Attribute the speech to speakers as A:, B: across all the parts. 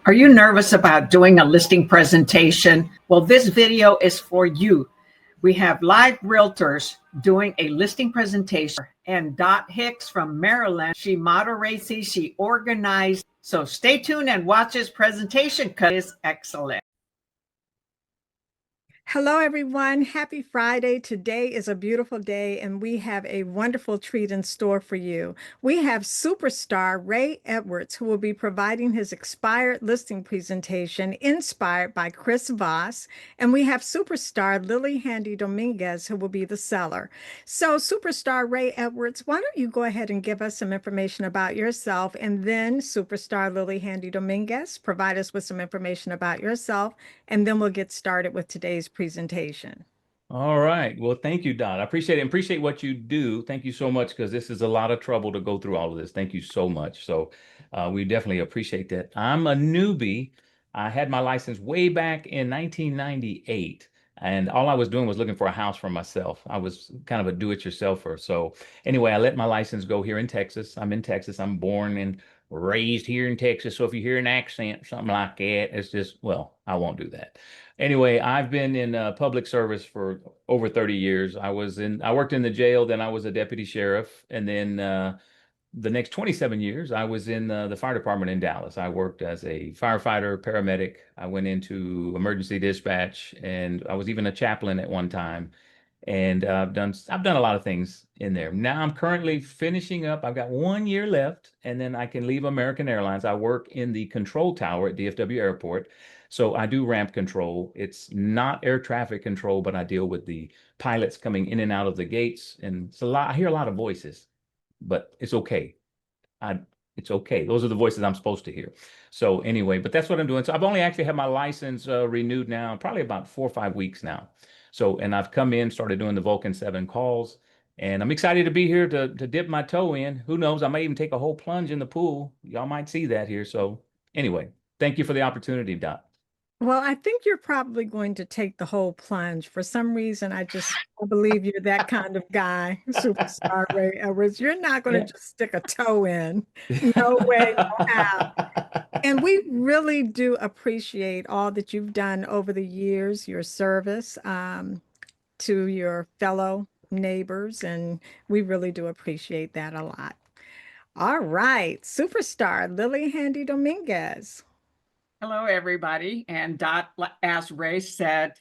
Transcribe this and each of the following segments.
A: Are you nervous about doing a listing presentation? Well, this video is for you. We have live realtors doing a listing presentation, and Dot Hicks from Maryland, she moderates these, she organized. So stay tuned and watch this presentation because it's excellent.
B: Hello, everyone. Happy Friday. Today is a beautiful day, and we have a wonderful treat in store for you. We have superstar Ray Edwards, who will be providing his expired listing presentation inspired by Chris Voss. And we have superstar Lily Handy Dominguez, who will be the seller. So superstar Ray Edwards, why don't you go ahead and give us some information about yourself, and then superstar Lily Handy Dominguez, provide us with some information about yourself, and then we'll get started with today's presentation.
C: All right. Well, thank you, Dot. I appreciate it. Appreciate what you do. Thank you so much, because this is a lot of trouble to go through all of this. Thank you so much. So we definitely appreciate that. I'm a newbie. I had my license way back in 1998. And all I was doing was looking for a house for myself. I was kind of a do-it-yourselfer. So anyway, I let my license go here in Texas. I'm in Texas. I'm born and raised here in Texas. So if you hear an accent, something like that, it's just, well, I won't do that. Anyway, I've been in public service for over 30 years. I worked in the jail, then I was a deputy sheriff, and then the next 27 years, I was in the fire department in Dallas. I worked as a firefighter, paramedic. I went into emergency dispatch, and I was even a chaplain at one time. And I've done a lot of things in there. Now I'm currently finishing up. I've got 1 year left, and then I can leave American Airlines. I work in the control tower at DFW Airport. So I do ramp control. It's not air traffic control, but I deal with the pilots coming in and out of the gates. And it's a lot. I hear a lot of voices, but it's okay. It's okay. Those are the voices I'm supposed to hear. So anyway, but that's what I'm doing. So I've only actually had my license renewed now, probably about 4 or 5 weeks now. So, and I've come in, started doing the Vulcan 7 calls, and I'm excited to be here to dip my toe in. Who knows? I may even take a whole plunge in the pool. Y'all might see that here. So anyway, thank you for the opportunity, Dot.
B: Well, I think you're probably going to take the whole plunge. For some reason, I believe you're that kind of guy, superstar Ray Edwards. You're not going to just stick a toe in. No way, no how. And we really do appreciate all that you've done over the years, your service to your fellow neighbors, and we really do appreciate that a lot. All right, superstar Lily Handy Dominguez.
A: Hello, everybody. And Dot, as Ray said,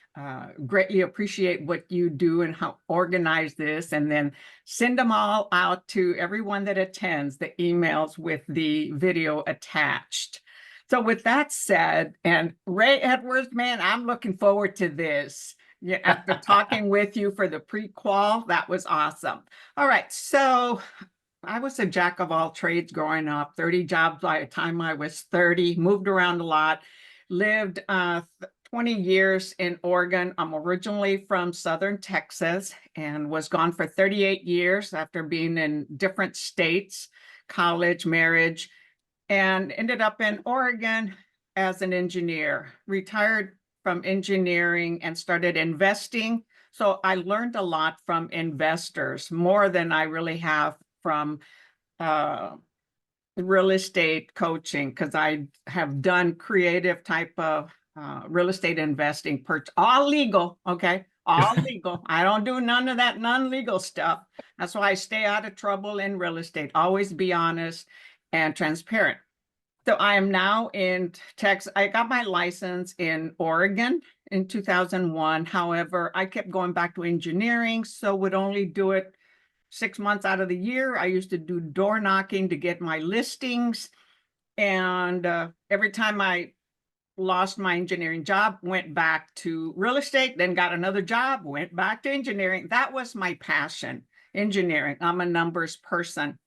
A: greatly appreciate what you do and how organize this, and then send them all out to everyone that attends, the emails with the video attached. So with that said, and Ray Edwards, man, I'm looking forward to this. Yeah, after talking with you for the pre-qual, that was awesome. All right, so I was a jack of all trades growing up, 30 jobs by the time I was 30, moved around a lot, lived 20 years in Oregon. I'm originally from Southern Texas and was gone for 38 years after being in different states, college, marriage, and ended up in Oregon as an engineer, retired from engineering and started investing. So I learned a lot from investors, more than I really have from real estate coaching, because I have done creative type of real estate investing, all legal, okay? All legal. I don't do none of that non-legal stuff. That's why I stay out of trouble in real estate. Always be honest and transparent. So I am now in Texas. I got my license in Oregon in 2001. However, I kept going back to engineering, so would only do it 6 months out of the year. I used to do door knocking to get my listings. And every time I lost my engineering job, went back to real estate, then got another job, went back to engineering. That was my passion, engineering. I'm a numbers person.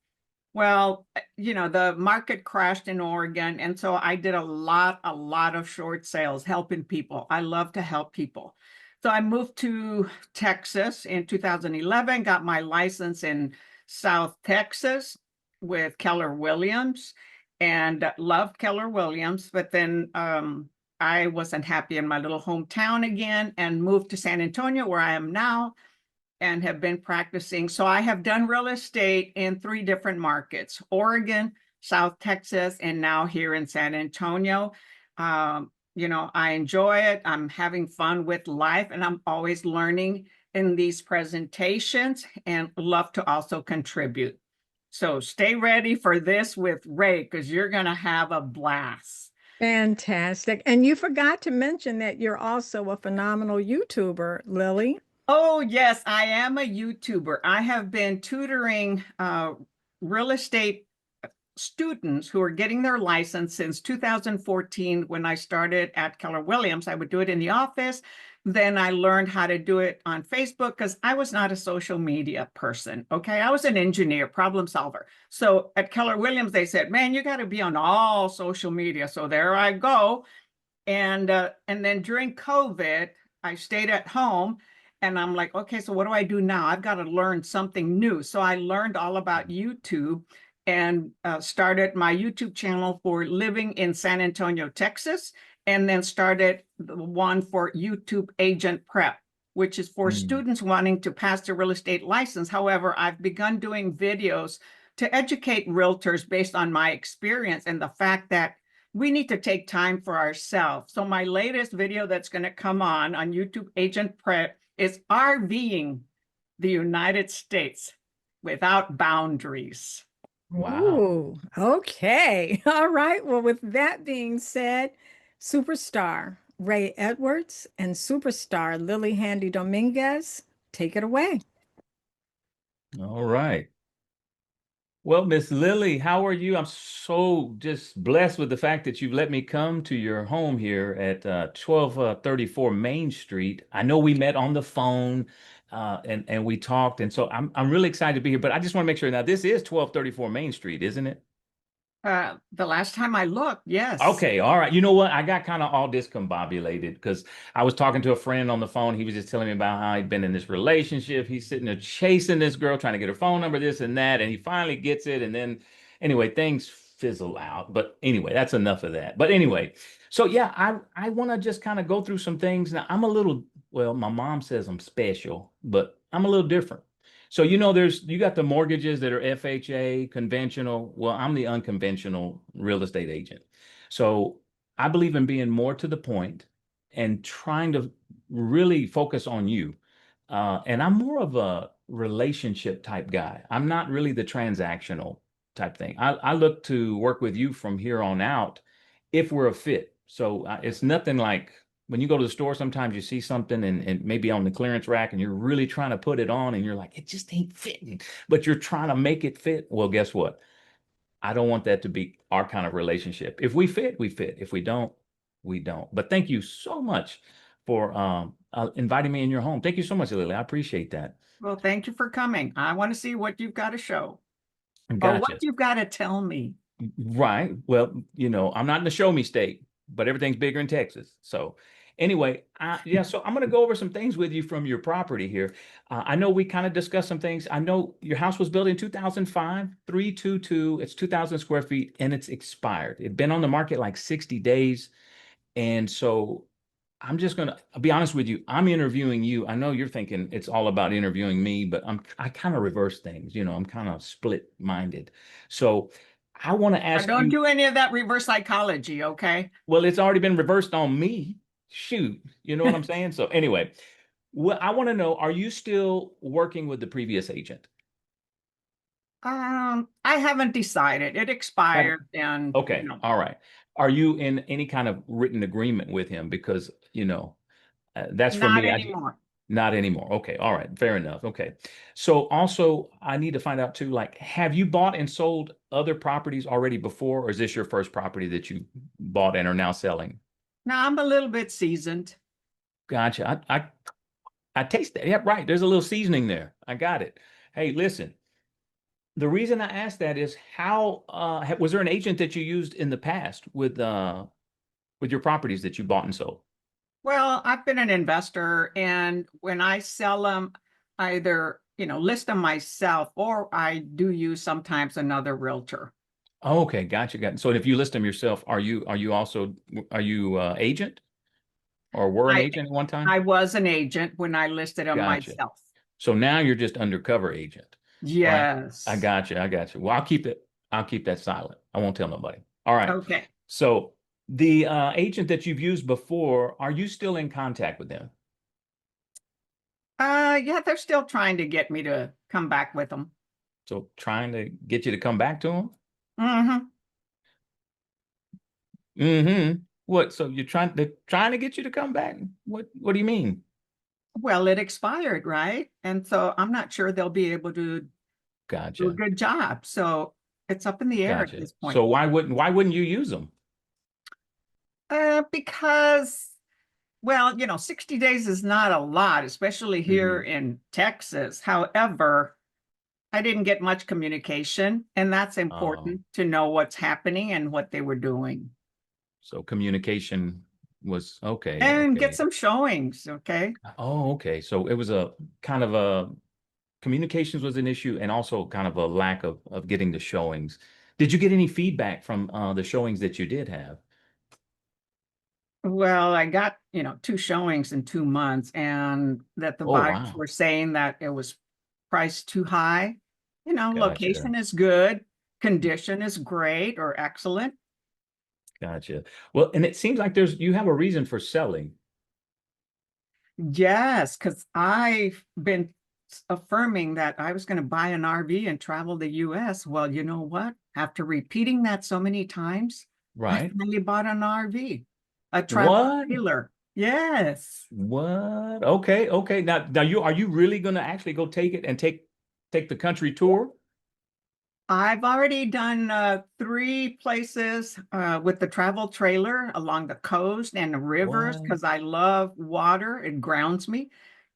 A: Well, you know, the market crashed in Oregon. And so I did a lot of short sales, helping people. I love to help people. So I moved to Texas in 2011, got my license in South Texas with Keller Williams, and loved Keller Williams. But then I wasn't happy in my little hometown again and moved to San Antonio, where I am now, and have been practicing. So I have done real estate in 3 different markets: Oregon, South Texas, and now here in San Antonio. I enjoy it. I'm having fun with life, and I'm always learning in these presentations and love to also contribute. So stay ready for this with Ray, because you're going to have a blast.
B: Fantastic. And you forgot to mention that you're also a phenomenal YouTuber, Lily.
A: Oh, yes, I am a YouTuber. I have been tutoring real estate students who are getting their license since 2014 when I started at Keller Williams. I would do it in the office. Then I learned how to do it on Facebook because I was not a social media person. Okay. I was an engineer, problem solver. So at Keller Williams, they said, man, you got to be on all social media. So there I go. And then during COVID, I stayed at home and I'm like, okay, so what do I do now? I've got to learn something new. So I learned all about YouTube and started my YouTube channel for living in San Antonio, Texas, and then started the one for YouTube Agent Prep, which is for students wanting to pass their real estate license. However, I've begun doing videos to educate realtors based on my experience and the fact that we need to take time for ourselves. So my latest video that's going to come on YouTube Agent Prep is RVing the United States without boundaries.
C: Wow.
B: Ooh, okay. All right. Well, with that being said, superstar Ray Edwards and superstar Lily Handy Dominguez, take it away.
C: All right. Well, Miss Lily, how are you? I'm so just blessed with the fact that you've let me come to your home here at 1234 Main Street. I know we met on the phone and we talked, and so I'm really excited to be here. But I just want to make sure now this is 1234 Main Street, isn't it?
A: The last time I looked, yes.
C: Okay, all right. You know what? I got kind of all discombobulated because I was talking to a friend on the phone. He was just telling me about how he'd been in this relationship. He's sitting there chasing this girl, trying to get her phone number, this and that, and he finally gets it. And then, anyway, things fizzle out. But anyway, that's enough of that. But anyway, so yeah, I want to just kind of go through some things. Now, I'm a little, well, my mom says I'm special, but I'm a little different. So, you got the mortgages that are FHA, conventional. Well, I'm the unconventional real estate agent. So I believe in being more to the point and trying to really focus on you. And I'm more of a relationship type guy. I'm not really the transactional type thing. I look to work with you from here on out if we're a fit. So it's nothing like when you go to the store, sometimes you see something and maybe on the clearance rack and you're really trying to put it on and you're like, it just ain't fitting, but you're trying to make it fit. Well, guess what? I don't want that to be our kind of relationship. If we fit, we fit. If we don't, we don't. But thank you so much for inviting me in your home. Thank you so much, Lily. I appreciate that.
A: Well, thank you for coming. I want to see what you've got to show or
C: Gotcha.
A: what you've got to tell me.
C: Right. Well, I'm not in the show me state, but everything's bigger in Texas. So anyway, yeah, so I'm going to go over some things with you from your property here. I know we kind of discussed some things. I know your house was built in 2005, 322. It's 2,000 square feet and it's expired. It'd been on the market like 60 days. And so I'm just going to be honest with you. I'm interviewing you. I know you're thinking it's all about interviewing me, but I kind of reverse things. I'm kind of split minded. So I want to ask
A: Don't
C: you.
A: do any of that reverse psychology, okay?
C: Well, it's already been reversed on me. Shoot, you know what I'm saying? So anyway, I want to know, are you still working with the previous agent?
A: I haven't decided. It expired and
C: Okay, all right. Are you in any kind of written agreement with him? Because, that's for
A: not
C: me.
A: anymore.
C: Not anymore. Okay, all right. Fair enough. Okay. So also, I need to find out too, like, have you bought and sold other properties already before, or is this your first property that you bought and are now selling?
A: Now I'm a little bit seasoned.
C: Gotcha. I taste that. Yeah, right. There's a little seasoning there. I got it. Hey, listen. The reason I asked that is how was there an agent that you used in the past with your properties that you bought and sold?
A: Well, I've been an investor, and when I sell them, either list them myself or I do use sometimes another realtor.
C: Oh, okay, gotcha. So if you list them yourself, are you agent or were an agent at one time?
A: I was an agent when I listed them
C: Gotcha.
A: myself.
C: So now you're just undercover agent. Right?
A: Yes.
C: I got you. Well, I'll keep that silent. I won't tell nobody. All right.
A: Okay.
C: So The agent that you've used before, are you still in contact with them?
A: Yeah, they're still trying to get me to come back with them.
C: So trying to get you to come back to them?
A: Hmm.
C: Mm-hmm. What? So you're trying to get you to come back? What do you mean?
A: Well, it expired, right? And so I'm not sure they'll be able to do a
C: Gotcha.
A: good job. So it's up in the air at
C: Gotcha.
A: this point.
C: So why wouldn't you use them?
A: Because, well, 60 days is not a lot, especially here
C: Hmm.
A: in Texas. However, I didn't get much communication, and that's
C: Oh,
A: important to know what's happening and what they were doing.
C: so communication was okay.
A: And get
C: Okay.
A: some showings, okay?
C: Oh, okay. So it was a kind of a communications was an issue and also kind of a lack of getting the showings. Did you get any feedback from the showings that you did have?
A: Well, I got, two showings in 2 months, and that the
C: Oh,
A: buyers
C: wow.
A: were saying that it was priced too high.
C: Gotcha.
A: Location is good, condition is great or excellent.
C: Gotcha. Well, and it seems like you have a reason for selling.
A: Yes, because I've been affirming that I was going to buy an RV and travel the US. Well, you know what? After repeating that so many times, I
C: Right?
A: finally bought an RV, a travel
C: What?
A: trailer. Yes.
C: What? Okay, okay. Now are you really gonna actually go take it and take the country tour?
A: I've already done 3 places with the travel trailer along the coast and the rivers
C: What?
A: because I love water. It grounds me.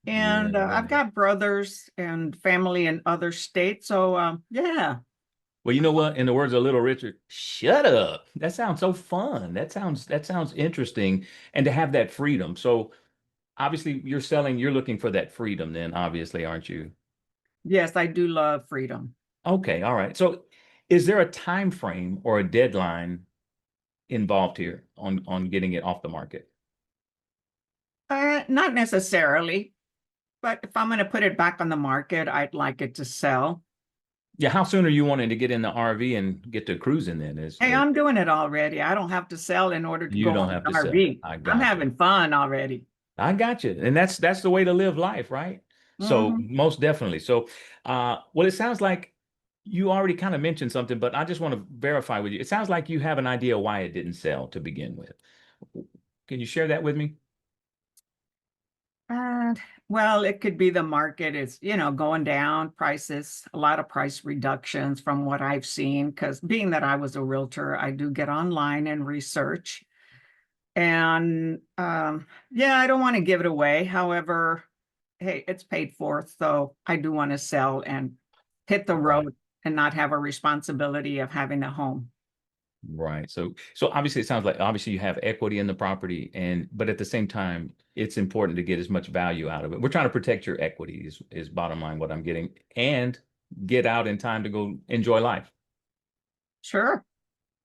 A: And
C: Yeah,
A: I've
C: yeah.
A: got brothers and family in other states. So, yeah.
C: Well, you know what? In the words of Little Richard, shut up. That sounds so fun. That sounds interesting. And to have that freedom. So obviously you're looking for that freedom then, obviously, aren't you?
A: Yes, I do love freedom.
C: Okay, all right. So is there a time frame or a deadline involved here on getting it off the market?
A: Not necessarily, but if I'm going to put it back on the market, I'd like it to sell.
C: Yeah, how soon are you wanting to get in the RV and get to cruising then?
A: Hey, I'm doing it already. I don't have to sell in order to
C: You
A: go
C: don't
A: on
C: have
A: an
C: to sell.
A: RV.
C: I
A: I'm
C: got you.
A: having fun already.
C: I got you. And that's the way to live life, right? So
A: Hmm.
C: most definitely. So well, it sounds like you already kind of mentioned something, but I just want to verify with you. It sounds like you have an idea why it didn't sell to begin with. Can you share that with me?
A: Uh, well, it could be the market is, going down, prices, a lot of price reductions from what I've seen. Because being that I was a realtor, I do get online and research. And yeah, I don't want to give it away. However, hey, it's paid for, so I do want to sell and hit the
C: Right.
A: road and not have a responsibility of having a home.
C: Right. So obviously it sounds like obviously you have equity in the property and but at the same time it's important to get as much value out of it. We're trying to protect your equity is bottom line what I'm getting and get out in time to go enjoy life.
A: Sure.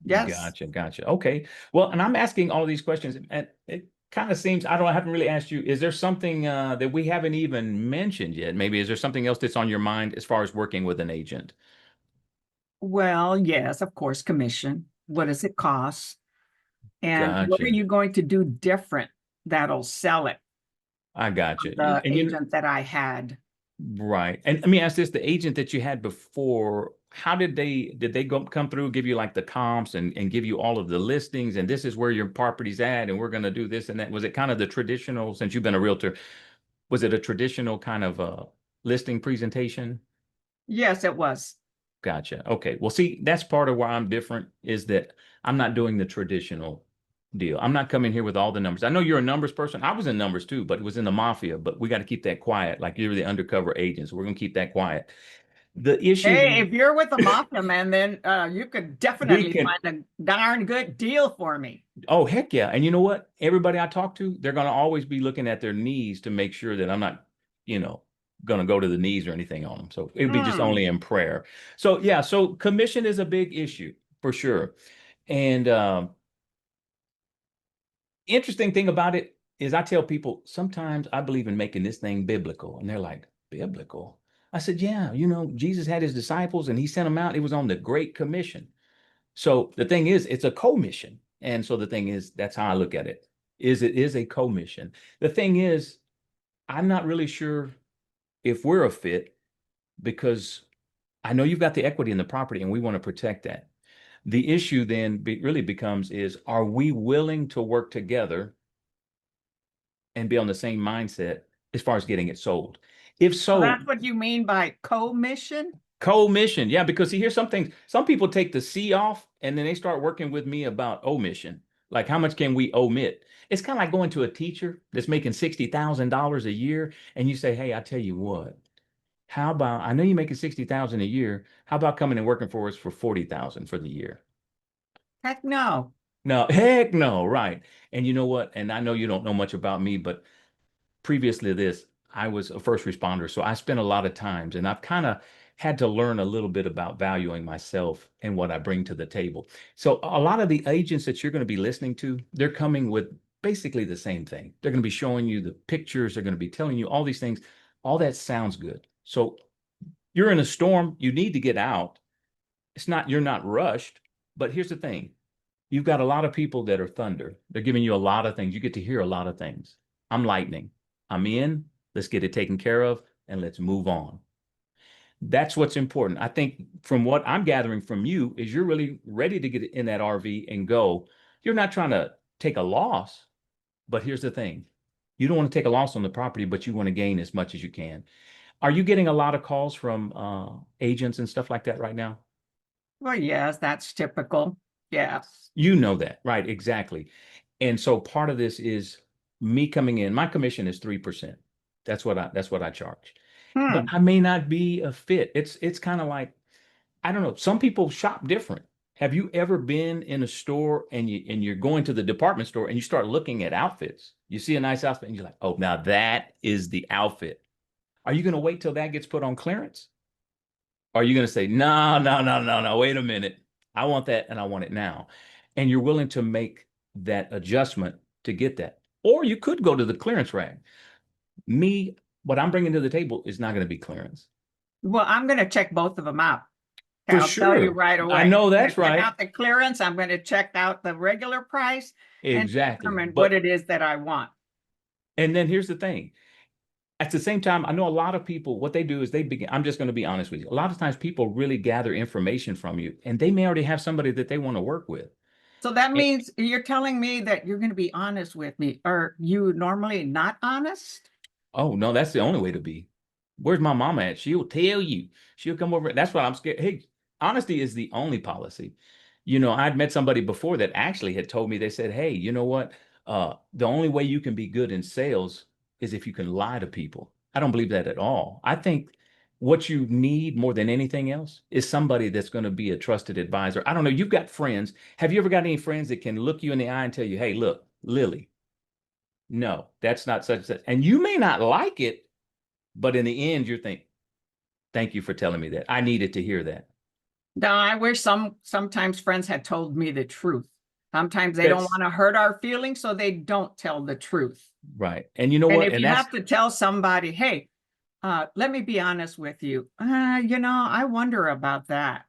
A: Yes.
C: Gotcha, gotcha. Okay. Well, and I'm asking all of these questions and it kind of seems I haven't really asked you, is there something that we haven't even mentioned yet? Maybe is there something else that's on your mind as far as working with an agent?
A: Well, yes, of course, commission. What does it cost? And what are
C: Gotcha.
A: you going to do different that'll sell it
C: I gotcha.
A: from the
C: And you
A: agent that I had?
C: right. And let me ask this, the agent that you had before, how did they come through, give you like the comps and give you all of the listings and this is where your property's at and we're gonna do this and that? Was it kind of the traditional, since you've been a realtor, was it a traditional kind of listing presentation?
A: Yes, it was.
C: Gotcha. Okay. Well, see, that's part of why I'm different is that I'm not doing the traditional deal. I'm not coming here with all the numbers. I know you're a numbers person. I was in numbers too, but it was in the mafia, but we got to keep that quiet. Like you're the undercover agent. So we're going to keep that quiet. The
A: Hey,
C: issue
A: if you're with a mafia man, then you could
C: we
A: definitely
C: can,
A: find a darn good deal for me.
C: oh, heck yeah. And you know what? Everybody I talk to, they're going to always be looking at their knees to make sure that I'm not, you know, going to go to the knees or anything on them. So it would be just
A: Hmm.
C: only in prayer. So yeah, so commission is a big issue for sure. And interesting thing about it is I tell people sometimes I believe in making this thing biblical. And they're like, biblical? I said, yeah, Jesus had his disciples and he sent them out. It was on the Great Commission. So the thing is, it's a commission. And so the thing is, that's how I look at it. It is a commission. The thing is, I'm not really sure if we're a fit because I know you've got the equity in the property and we want to protect that. The issue then really becomes is, are we willing to work together and be on the same mindset as far as getting it sold? If
A: So
C: so,
A: that's what you mean by commission?
C: co-mission. Yeah, because see, here's some things. Some people take the C off and then they start working with me about omission. Like, how much can we omit? It's kind of like going to a teacher that's making $60,000 a year, and you say, "Hey, I tell you what, how about, I know you're making 60,000 a year. How about coming and working for us for 40,000 for the year?"
A: Heck no.
C: No, heck no, right. And you know what? And I know you don't know much about me, but previously to this, I was a first responder. So I spent a lot of times and I've kind of had to learn a little bit about valuing myself and what I bring to the table. So a lot of the agents that you're going to be listening to, they're coming with basically the same thing. They're going to be showing you the pictures. They're going to be telling you all these things. All that sounds good. So you're in a storm. You need to get out. You're not rushed, but here's the thing. You've got a lot of people that are thunder. They're giving you a lot of things. You get to hear a lot of things. I'm lightning. I'm in. Let's get it taken care of and let's move on. That's what's important. I think from what I'm gathering from you is you're really ready to get in that RV and go. You're not trying to take a loss, but here's the thing. You don't want to take a loss on the property, but you want to gain as much as you can. Are you getting a lot of calls from agents and stuff like that right now?
A: Well, yes, that's typical. Yes.
C: You know that, right? Exactly. And so part of this is me coming in. My commission is 3%. That's what I charge. But
A: Hmm.
C: I may not be a fit. It's kind of like, I don't know, some people shop different. Have you ever been in a store and you're going to the department store and you start looking at outfits? You see a nice outfit and you're like, "Oh, now that is the outfit." Are you going to wait till that gets put on clearance? Or are you going to say, "No, no, no, no, no, wait a minute. I want that and I want it now." And you're willing to make that adjustment to get that. Or you could go to the clearance rack. Me, what I'm bringing to the table is not going to be clearance.
A: Well, I'm going to check both of them out.
C: For
A: I'll tell you
C: sure.
A: right
C: I
A: away.
C: know
A: I'm
C: that's
A: gonna check
C: right.
A: out the clearance. I'm going to check out the regular price and
C: Exactly.
A: determine what
C: But,
A: it is that I want.
C: and then here's the thing. At the same time, I know a lot of people, what they do is they begin, I'm just going to be honest with you. A lot of times people really gather information from you and they may already have somebody that they want to work with.
A: So that
C: And,
A: means you're telling me that you're going to be honest with me. Are you normally not honest?
C: oh, no, that's the only way to be. Where's my mama at? She'll tell you. She'll come over. That's what I'm scared. Hey, honesty is the only policy. You know, I'd met somebody before that actually had told me, they said, "Hey, you know what? The only way you can be good in sales is if you can lie to people." I don't believe that at all. I think what you need more than anything else is somebody that's going to be a trusted advisor. I don't know. You've got friends. Have you ever got any friends that can look you in the eye and tell you, "Hey, look, Lily, no, that's not such and such." And you may not like it, but in the end, you're thinking, "Thank you for telling me that. I needed to hear that."
A: No, I wish sometimes friends had told me the truth. Sometimes they don't
C: That's
A: want to hurt our feelings, so they don't tell the truth.
C: right. And you know
A: And
C: what?
A: if
C: And
A: you
C: that's
A: have to tell somebody, hey, let me be honest with you. I wonder about that.
C: right.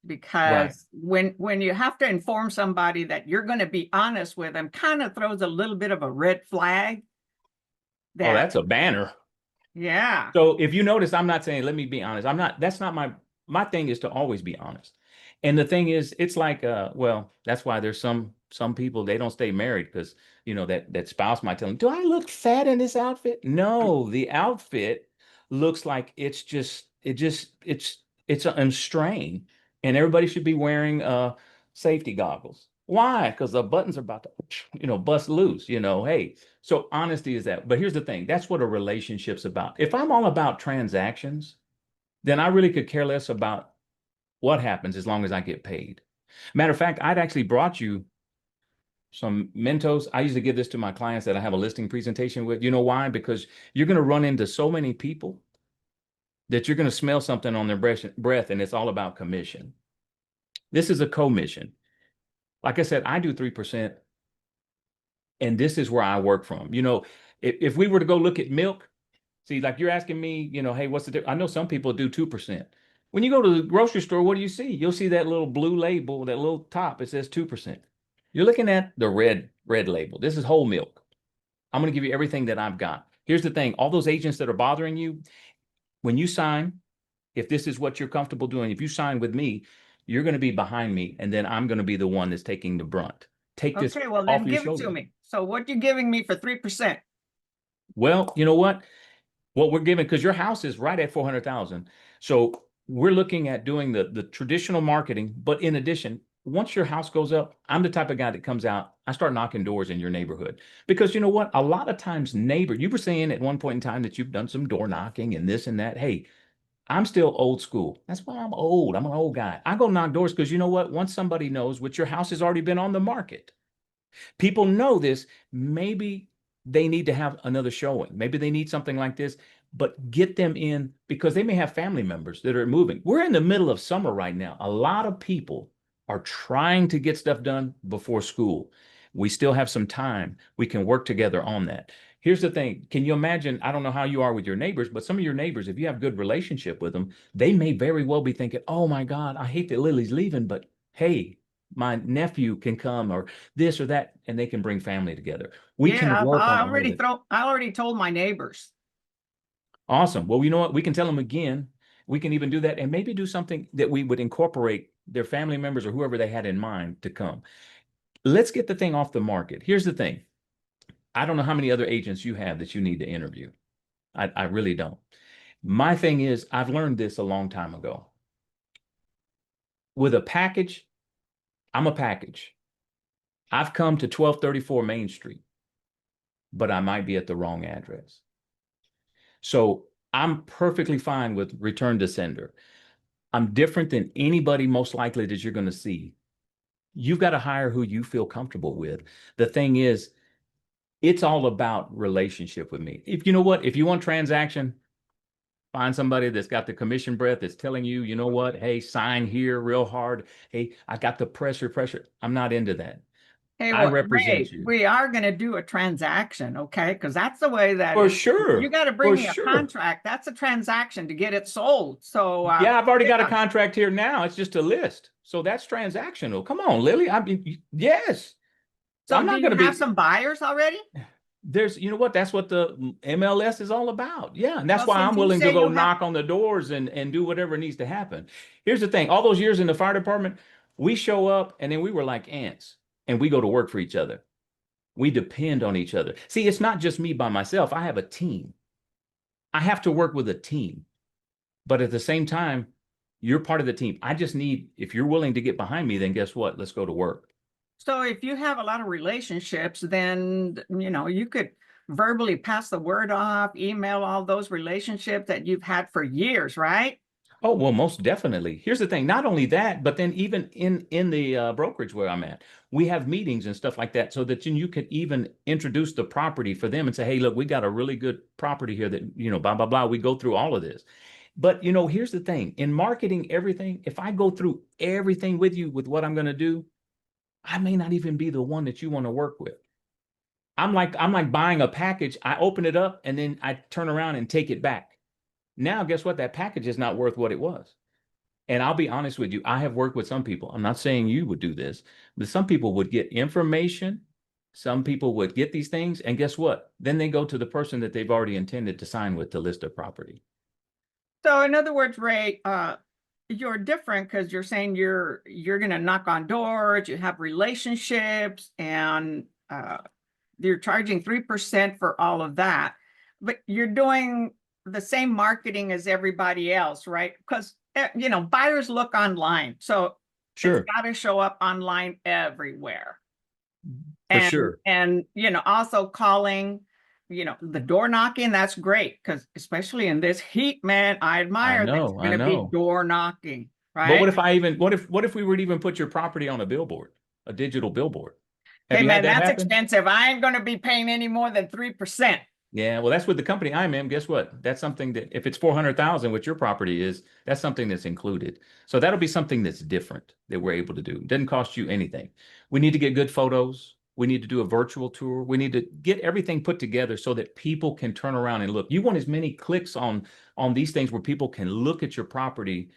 A: Because when you have to inform somebody that you're going to be honest with them, kind of throws a little bit of a red flag
C: Oh,
A: that,
C: that's a banner.
A: yeah.
C: So if you notice, I'm not saying, let me be honest. That's not my thing is to always be honest. And the thing is, it's like, well, that's why there's some people, they don't stay married because, you know, that spouse might tell them, "Do I look fat in this outfit?" No, the outfit looks like it's a strain. And everybody should be wearing safety goggles. Why? Because the buttons are about to, bust loose, hey. So honesty is that. But here's the thing. That's what a relationship's about. If I'm all about transactions, then I really could care less about what happens as long as I get paid. Matter of fact, I'd actually brought you some Mentos. I usually give this to my clients that I have a listing presentation with. You know why? Because you're going to run into so many people that you're going to smell something on their breath, and it's all about commission. This is a commission. Like I said, I do 3%, and this is where I work from. If we were to go look at milk, see, like you're asking me, "Hey, what's the difference?" I know some people do 2%. When you go to the grocery store, what do you see? You'll see that little blue label, that little top, it says 2%. You're looking at the red label. This is whole milk. I'm going to give you everything that I've got. Here's the thing. All those agents that are bothering you, when you sign, if this is what you're comfortable doing, if you sign with me, you're going to be behind me, and then I'm going to be the one that's taking the brunt. Take this
A: Okay, well
C: off
A: then
C: your
A: give it to
C: shoulders.
A: me. So what you giving me for 3%?
C: Well, you know what? What we're giving, because your house is right at 400,000. So we're looking at doing the traditional marketing, but in addition, once your house goes up, I'm the type of guy that comes out, I start knocking doors in your neighborhood. Because you know what? A lot of times you were saying at one point in time that you've done some door knocking and this and that. Hey, I'm still old school. That's why I'm old. I'm an old guy. I go knock doors because you know what? Once somebody knows what your house has already been on the market, people know this. Maybe they need to have another showing. Maybe they need something like this, but get them in because they may have family members that are moving. We're in the middle of summer right now. A lot of people are trying to get stuff done before school. We still have some time. We can work together on that. Here's the thing. Can you imagine? I don't know how you are with your neighbors, but some of your neighbors, if you have good relationship with them, they may very well be thinking, oh my God, I hate that Lily's leaving, but hey, my nephew can come or this or that, and they can bring family together. We can
A: Yeah,
C: work on all of it.
A: I already told my neighbors.
C: Awesome. Well, you know what? We can tell them again. We can even do that and maybe do something that we would incorporate their family members or whoever they had in mind to come. Let's get the thing off the market. Here's the thing. I don't know how many other agents you have that you need to interview. I really don't. My thing is, I've learned this a long time ago. With a package, I'm a package. I've come to 1234 Main Street, but I might be at the wrong address. So I'm perfectly fine with return to sender. I'm different than anybody most likely that you're going to see. You've got to hire who you feel comfortable with. The thing is, it's all about relationship with me. If you know what, if you want transaction, find somebody that's got the commission breath that's telling you, you know what, hey, sign here real hard. Hey, I got the pressure. I'm not into that.
A: Hey,
C: I
A: well,
C: represent
A: Ray,
C: you.
A: we are going to do a transaction, okay? Because that's the way that
C: For
A: you
C: sure.
A: got to bring
C: For
A: me a
C: sure.
A: contract. That's a transaction to get it sold. So,
C: Yeah, I've already got a
A: yeah.
C: contract here now. It's just a list. So that's transactional. Come on, Lily. I mean, yes.
A: So
C: I'm
A: do
C: not going
A: you
C: to
A: have
C: be
A: some buyers already?
C: you know what? That's what the MLS is all about. Yeah. And that's
A: Well,
C: why I'm
A: since you
C: willing to
A: say
C: go
A: you have,
C: knock on the doors and do whatever needs to happen. Here's the thing. All those years in the fire department, we show up and then we were like ants and we go to work for each other. We depend on each other. See, it's not just me by myself. I have a team. I have to work with a team. But at the same time, you're part of the team. I just need, if you're willing to get behind me, then guess what? Let's go to work.
A: so if you have a lot of relationships, then, you could verbally pass the word off, email all those relationships that you've had for years, right?
C: Oh, well, most definitely. Here's the thing. Not only that, but then even in the brokerage where I'm at, we have meetings and stuff like that so that you can even introduce the property for them and say, hey, look, we got a really good property here that, blah, blah, blah. We go through all of this. But, here's the thing. In marketing everything, if I go through everything with you with what I'm going to do, I may not even be the one that you want to work with. I'm like buying a package. I open it up and then I turn around and take it back. Now, guess what? That package is not worth what it was. And I'll be honest with you, I have worked with some people. I'm not saying you would do this, but some people would get information. Some people would get these things. And guess what? Then they go to the person that they've already intended to sign with to list their property.
A: So in other words, Ray, you're different because you're saying you're going to knock on doors, you have relationships, and you're charging 3% for all of that, but you're doing the same marketing as everybody else, right? Because buyers look online, so it's
C: Sure,
A: got to show up online everywhere.
C: for
A: And
C: sure.
A: also calling, the door knocking, that's great because especially in this heat, man, I
C: I
A: admire that
C: know,
A: you're
C: I
A: going to be
C: know.
A: door knocking,
C: But
A: right?
C: what if we would even put your property on a billboard, a digital billboard? Have
A: Hey,
C: you had
A: man,
C: that
A: that's
C: happen?
A: expensive. I ain't going to be paying any more than 3%.
C: Yeah, well, that's with the company I'm in. Guess what? That's something that if it's 400,000, what your property is, that's something that's included. So that'll be something that's different that we're able to do. It doesn't cost you anything. We need to get good photos. We need to do a virtual tour. We need to get everything put together so that people can turn around and look. You want as many clicks on these things where people can look at your property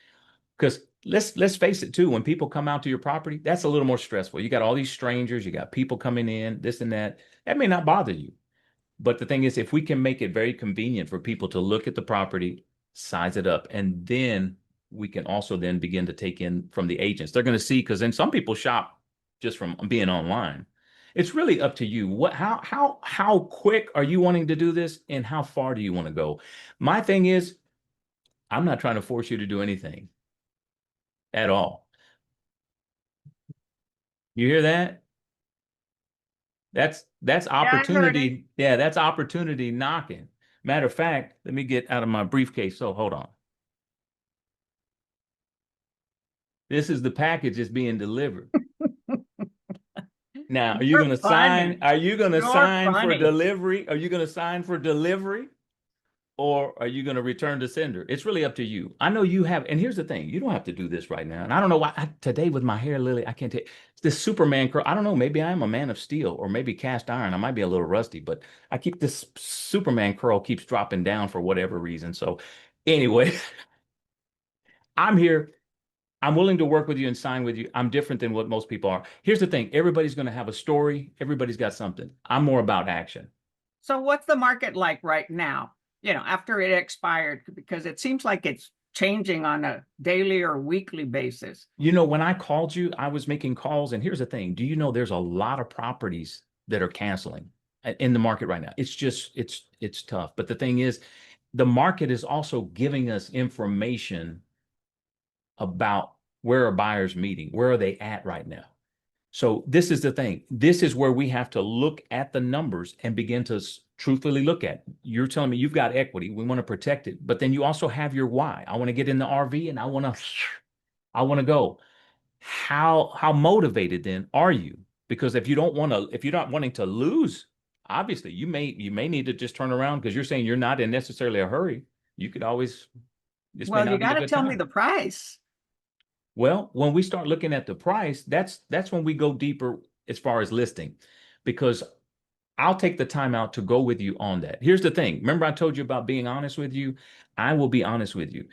C: Because let's face it too, when people come out to your property, that's a little more stressful. You got all these strangers, you got people coming in, this and that. That may not bother you. But the thing is, if we can make it very convenient for people to look at the property, size it up, and then we can also then begin to take in from the agents. They're going to see, because then some people shop just from being online. It's really up to you. How quick are you wanting to do this, and how far do you want to go? My thing is, I'm not trying to force you to do anything at all. You hear that? That's
A: I heard it.
C: opportunity. Yeah, that's opportunity knocking. Matter of fact, let me get out of my briefcase. So hold on. This is the package that's being delivered. Now, are you
A: You're
C: going to
A: funny.
C: sign? Are you going to
A: You're
C: sign for
A: funny.
C: delivery? Are you going to sign for delivery? Or are you going to return to sender? It's really up to you. I know you have, and here's the thing, you don't have to do this right now. And I don't know why today with my hair, Lily, I can't take this Superman curl. I don't know, maybe I am a man of steel or maybe cast iron. I might be a little rusty, but I keep this Superman curl keeps dropping down for whatever reason. So anyway, I'm here. I'm willing to work with you and sign with you. I'm different than what most people are. Here's the thing. Everybody's going to have a story. Everybody's got something. I'm more about action.
A: So what's the market like right now? You know, after it expired, because it seems like it's changing on a daily or weekly basis.
C: You know, when I called you, I was making calls. And here's the thing. Do you know there's a lot of properties that are canceling in the market right now? It's just, it's tough. But the thing is, the market is also giving us information about where are buyers meeting? Where are they at right now? So this is the thing. This is where we have to look at the numbers and begin to truthfully look at. You're telling me you've got equity. We want to protect it, but then you also have your why. I want to get in the RV and I want to go. How motivated then are you? Because if you're not wanting to lose, obviously you may need to just turn around, because you're saying you're not in necessarily a hurry. You could always, this may
A: Well,
C: not
A: you
C: be the
A: got to
C: good
A: tell me
C: time.
A: the price.
C: Well, when we start looking at the price, that's when we go deeper as far as listing, because I'll take the time out to go with you on that. Here's the thing. Remember I told you about being honest with you? I will be honest with you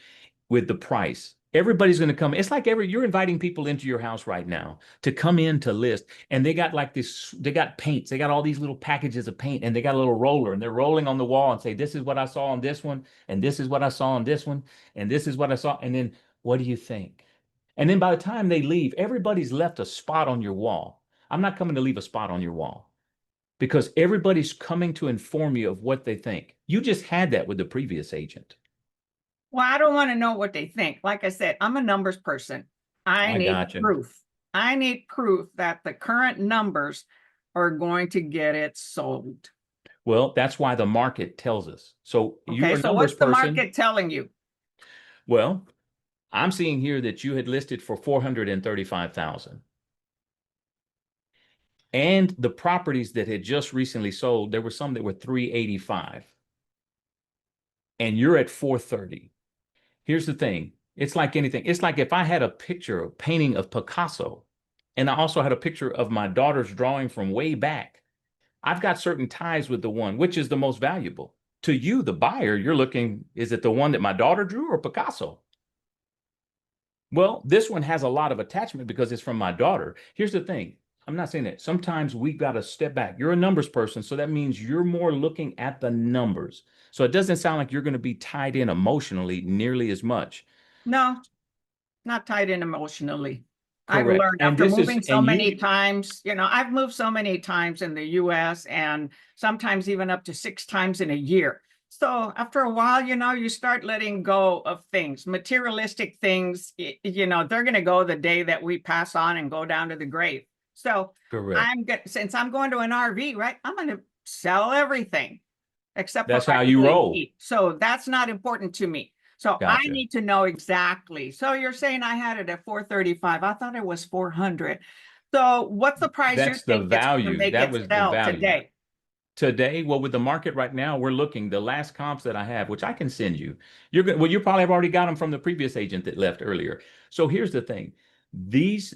C: with the price. Everybody's going to come. It's like you're inviting people into your house right now to come in to list, and they got like this, they got paints. They got all these little packages of paint, and they got a little roller, and they're rolling on the wall and say, this is what I saw on this one, and this is what I saw on this one, and this is what I saw. And then what do you think? And then by the time they leave, everybody's left a spot on your wall. I'm not coming to leave a spot on your wall, because everybody's coming to inform you of what they think. You just had that with the previous agent.
A: Well, I don't want to know what they think. Like I said, I'm a numbers person. I need
C: got you.
A: proof. I need proof that the current numbers are going to get it sold.
C: Well, that's why the market tells us. So you're
A: Okay,
C: a
A: so
C: numbers
A: what's the
C: person.
A: market telling you?
C: Well, I'm seeing here that you had listed for 435,000. And the properties that had just recently sold, there were some that were 385. And you're at 430. Here's the thing. It's like anything. It's like if I had a picture, a painting of Picasso, and I also had a picture of my daughter's drawing from way back, I've got certain ties with the one, which is the most valuable. To you, the buyer, you're looking, is it the one that my daughter drew or Picasso? Well, this one has a lot of attachment because it's from my daughter. Here's the thing. I'm not saying that. Sometimes we got to step back. You're a numbers person, so that means you're more looking at the numbers. So it doesn't sound like you're going to be tied in emotionally nearly as much.
A: No, not tied in emotionally. I've
C: Correct.
A: learned
C: And
A: after
C: this is,
A: moving so
C: and
A: many
C: you,
A: times, you know, I've moved so many times in the US and sometimes even up to 6 times in a year. So after a while, you know, you start letting go of things, materialistic things, you know, they're going to go the day that we pass on and go down to the grave. So
C: correct.
A: since I'm going to an RV, right, I'm going to sell everything except
C: That's
A: for
C: how
A: my
C: you roll.
A: EAP. So that's not important to me. So I
C: Gotcha.
A: need to know exactly. So you're saying I had it at 435. I thought it was 400. So what's the price you
C: That's the
A: think it's going to
C: value.
A: make
C: That
A: it
C: was the
A: sell
C: value.
A: today?
C: Today, well, with the market right now, we're looking, the last comps that I have, which I can send you. Well, you probably have already got them from the previous agent that left earlier. So here's the thing. These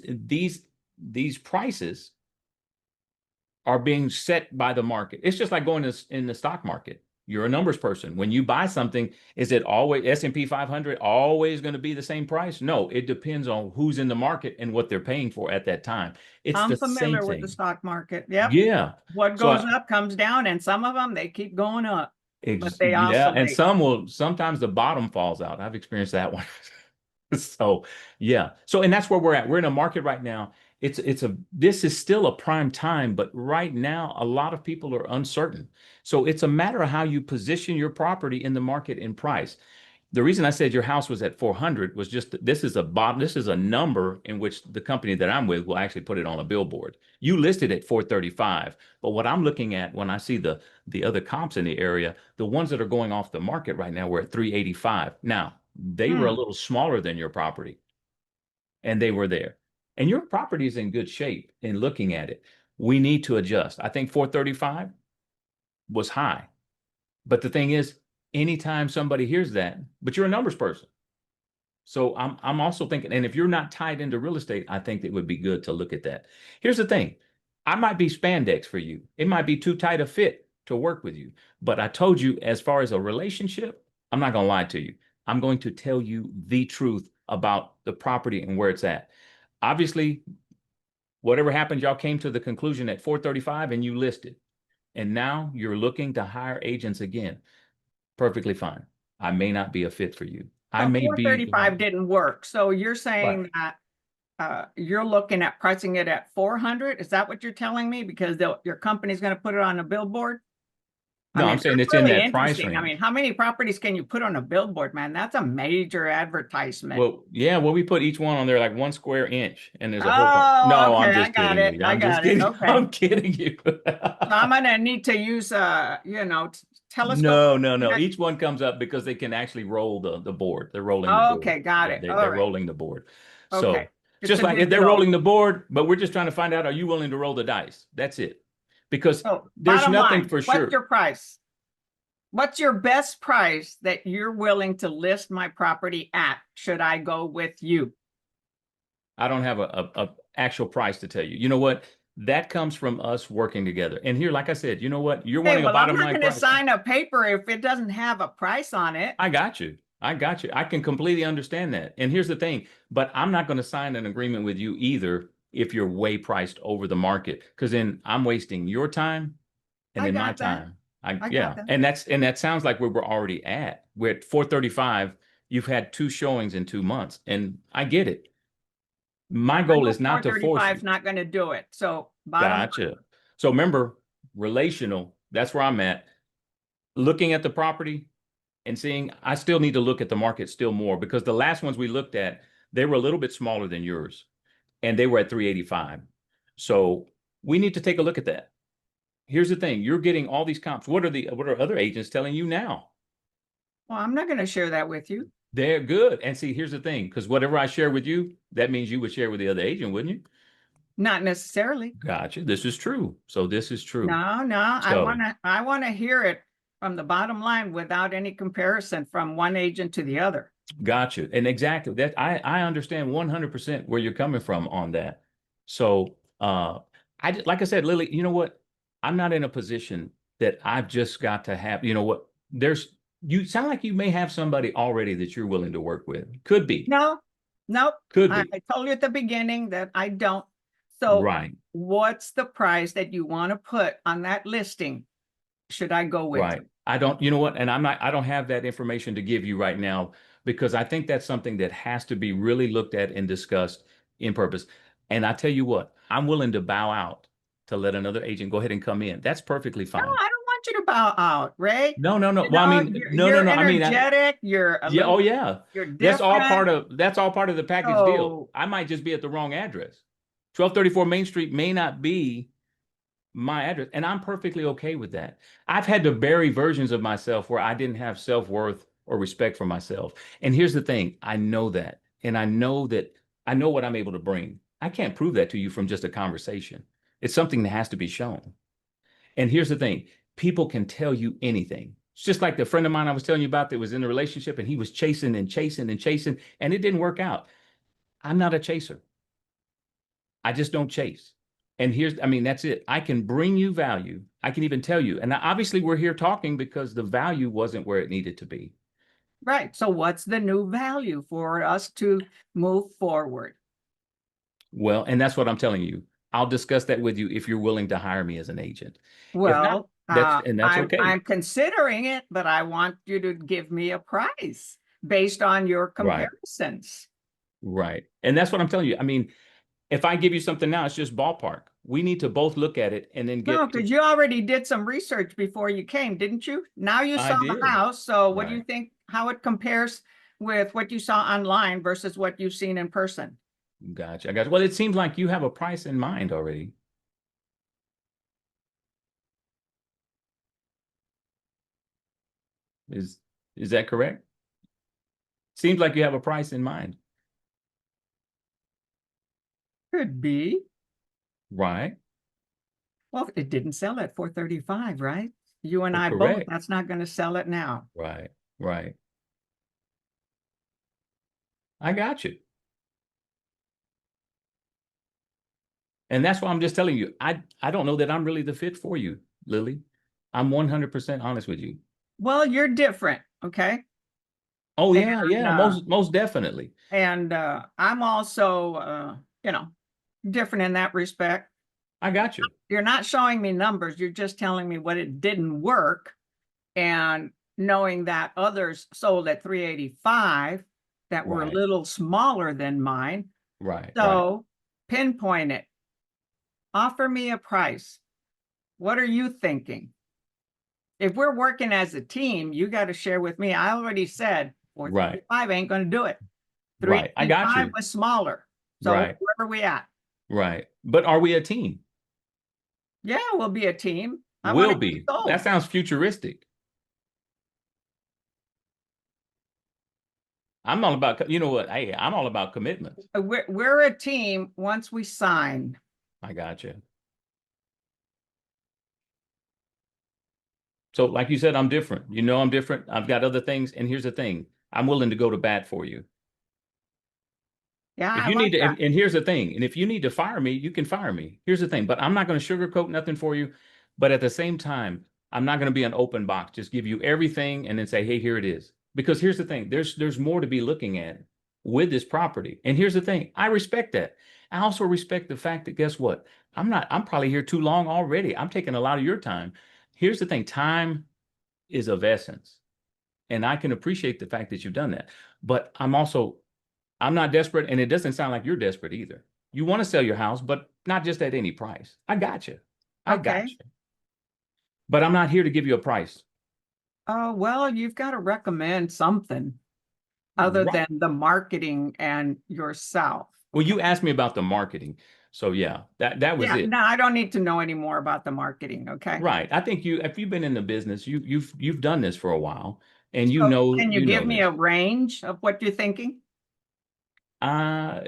C: prices are being set by the market. It's just like going in the stock market. You're a numbers person. When you buy something, is it always S&P 500 always going to be the same price? No, it depends on who's in the market and what they're paying for at that time. It's
A: I'm
C: the same
A: familiar with the
C: thing.
A: stock market. Yep.
C: Yeah.
A: What
C: So
A: goes up comes down, and some of them, they keep going up, but they
C: yeah, and
A: oscillate.
C: sometimes the bottom falls out. I've experienced that one. So yeah. So and that's where we're at. We're in a market right now. This is still a prime time, but right now a lot of people are uncertain. So it's a matter of how you position your property in the market and price. The reason I said your house was at 400 was just that this is a number in which the company that I'm with will actually put it on a billboard. You listed at 435, but what I'm looking at when I see the other comps in the area, the ones that are going off the market right now, we're at 385. Now, they were a
A: Hmm.
C: little smaller than your property, and they were there. And your property is in good shape in looking at it. We need to adjust. I think 435 was high. But the thing is, anytime somebody hears that, but you're a numbers person. So I'm also thinking, and if you're not tied into real estate, I think it would be good to look at that. Here's the thing. I might be spandex for you. It might be too tight a fit to work with you. But I told you, as far as a relationship, I'm not going to lie to you. I'm going to tell you the truth about the property and where it's at. Obviously, whatever happened, y'all came to the conclusion at 435 and you listed. And now you're looking to hire agents again. Perfectly fine. I may not be a fit for you. I
A: So
C: may be
A: 435 didn't work. So you're
C: right.
A: saying that you're looking at pricing it at 400? Is that what you're telling me? Because your company's going to put it on a billboard? I
C: No,
A: mean,
C: I'm saying
A: that's
C: it's in
A: really
C: that price
A: interesting. I
C: range.
A: mean, how many properties can you put on a billboard, man? That's a major advertisement.
C: Well, yeah, well, we put each one on there like 1 square inch, and there's a whole bunch.
A: Oh,
C: No, I'm
A: okay. I
C: just
A: got
C: kidding
A: it.
C: you.
A: I
C: I'm just
A: got it.
C: kidding.
A: Okay.
C: I'm kidding you.
A: So I'm gonna need to use telescope.
C: No, no, no. Each one comes up because they can actually roll the board. They're rolling the board.
A: Okay, got
C: Yeah,
A: it.
C: they're
A: All right.
C: rolling the board.
A: Okay.
C: So
A: It's
C: just
A: a
C: like if they're
A: digital.
C: rolling the board, but we're just trying to find out, are you willing to roll the dice? That's it. Because
A: So
C: there's
A: bottom
C: nothing
A: line,
C: for
A: what's
C: sure.
A: your price? What's your best price that you're willing to list my property at? Should I go with you?
C: I don't have a actual price to tell you. You know what? That comes from us working together. And here, like I said, you know what? You're
A: Hey,
C: wanting a
A: well, I'm
C: bottom
A: not
C: line
A: going to
C: price.
A: sign a paper if it doesn't have a price on it.
C: I got you. I got you. I can completely understand that. And here's the thing, but I'm not going to sign an agreement with you either if you're way priced over the market, because then I'm wasting your time and
A: I
C: then my
A: got that.
C: time.
A: I got
C: Yeah.
A: that.
C: And that sounds like where we're already at. We're at 435. You've had 2 showings in 2 months, and I get it. My
A: I
C: goal
A: know
C: is not to force
A: 435
C: you.
A: is not going to do it. So bottom line,
C: Gotcha. So remember, relational, that's where I'm at. Looking at the property and seeing, I still need to look at the market still more because the last ones we looked at, they were a little bit smaller than yours and they were at 385. So we need to take a look at that. Here's the thing, you're getting all these comps. What are other agents telling you now?
A: well, I'm not going to share that with you.
C: They're good. And see, here's the thing, because whatever I share with you, that means you would share with the other agent, wouldn't you?
A: Not necessarily.
C: Gotcha. This is true. So this is true.
A: No,
C: So
A: I want to hear it from the bottom line without any comparison from one agent to the other.
C: gotcha. And exactly that I understand 100% where you're coming from on that. So like I said, Lily, you know what? I'm not in a position that I've just got to have, you know what? You sound like you may have somebody already that you're willing to work with. Could be.
A: No, nope.
C: Could
A: I
C: be.
A: told you at the beginning that I don't. So
C: Right.
A: what's the price that you want to put on that listing? Should I go with
C: Right.
A: you?
C: I don't, you know what? And I don't have that information to give you right now because I think that's something that has to be really looked at and discussed in purpose. And I tell you what, I'm willing to bow out to let another agent go ahead and come in. That's perfectly
A: No,
C: fine.
A: I don't want you to bow out, Ray.
C: No, no, no.
A: You
C: Well, I
A: know,
C: mean,
A: you're,
C: no, no,
A: you're
C: no. I mean,
A: energetic. You're a
C: yeah,
A: little,
C: oh yeah.
A: you're different.
C: That's all part of the package deal.
A: So
C: I might just be at the wrong address. 1234 Main Street may not be my address, and I'm perfectly okay with that. I've had to bury versions of myself where I didn't have self-worth or respect for myself. And here's the thing, I know that. And I know what I'm able to bring. I can't prove that to you from just a conversation. It's something that has to be shown. And here's the thing, people can tell you anything. It's just like the friend of mine I was telling you about that was in a relationship and he was chasing and chasing and chasing, and it didn't work out. I'm not a chaser. I just don't chase. And here's, I mean, that's it. I can bring you value. I can even tell you. And obviously we're here talking because the value wasn't where it needed to be.
A: Right. So what's the new value for us to move forward?
C: Well, and that's what I'm telling you. I'll discuss that with you if you're willing to hire me as an agent. If not,
A: Well,
C: that's okay.
A: I'm considering it, but I want you to give me a price based on your
C: Right.
A: comparisons.
C: Right. And that's what I'm telling you. I mean, if I give you something now, it's just ballpark. We need to both look at it and then
A: No,
C: get
A: because you already did some research before you came, didn't you? Now you
C: I
A: saw the
C: did.
A: house. So what do you
C: Right.
A: think, how it compares with what you saw online versus what you've seen in person?
C: Gotcha. I got you. Well, it seems like you have a price in mind already. Is is that correct? Seems like you have a price in mind.
A: Could be.
C: Right.
A: Well, it didn't sell at 435, right? You and
C: Oh,
A: I both,
C: correct.
A: that's not going to sell it now.
C: Right. Right. I got you. And that's why I'm just telling you, I don't know that I'm really the fit for you, Lily. I'm 100% honest with you.
A: Well, you're different, okay?
C: Oh
A: And
C: yeah, yeah, most definitely.
A: I'm also different in that respect.
C: I got you.
A: You're not showing me numbers, you're just telling me what it didn't work. And knowing that others sold at 385 that were a
C: Right.
A: little smaller than mine.
C: Right. Right.
A: So pinpoint it. Offer me a price. What are you thinking? If we're working as a team, you got to share with me. I already said
C: Right.
A: 435 ain't going to do it.
C: Right. I got
A: 385
C: you.
A: was smaller. So
C: Right.
A: where are we at?
C: Right. But are we a team?
A: Yeah, we'll be a team. I want
C: Will
A: to get
C: be.
A: sold.
C: That sounds futuristic. I'm all about, you know what? Hey, I'm all about commitment.
A: We're a team once we sign.
C: I got you. So, like you said, I'm different. You know, I'm different. I've got other things. And here's the thing, I'm willing to go to bat for you.
A: Yeah,
C: If
A: I
C: you need
A: like
C: to,
A: that.
C: and here's the thing, and if you need to fire me, you can fire me. Here's the thing, but I'm not going to sugarcoat nothing for you. But at the same time, I'm not going to be an open box, just give you everything and then say, hey, here it is. Because here's the thing, there's more to be looking at with this property. And here's the thing, I respect that. I also respect the fact that guess what? I'm probably here too long already. I'm taking a lot of your time. Here's the thing, time is of essence. And I can appreciate the fact that you've done that. But I'm not desperate, and it doesn't sound like you're desperate either. You want to sell your house, but not just at any price. I got you. I got
A: Okay.
C: you. But I'm not here to give you a price.
A: Oh, well, you've got to recommend something other
C: Right.
A: than the marketing and yourself.
C: Well, you asked me about the marketing. So yeah, that was
A: Yeah,
C: it.
A: no, I don't need to know any more about the marketing. Okay.
C: Right. I think if you've been in the business, you've done this for a while and
A: So can you
C: you
A: give
C: know
A: me a
C: this.
A: range of what you're thinking?
C: Uh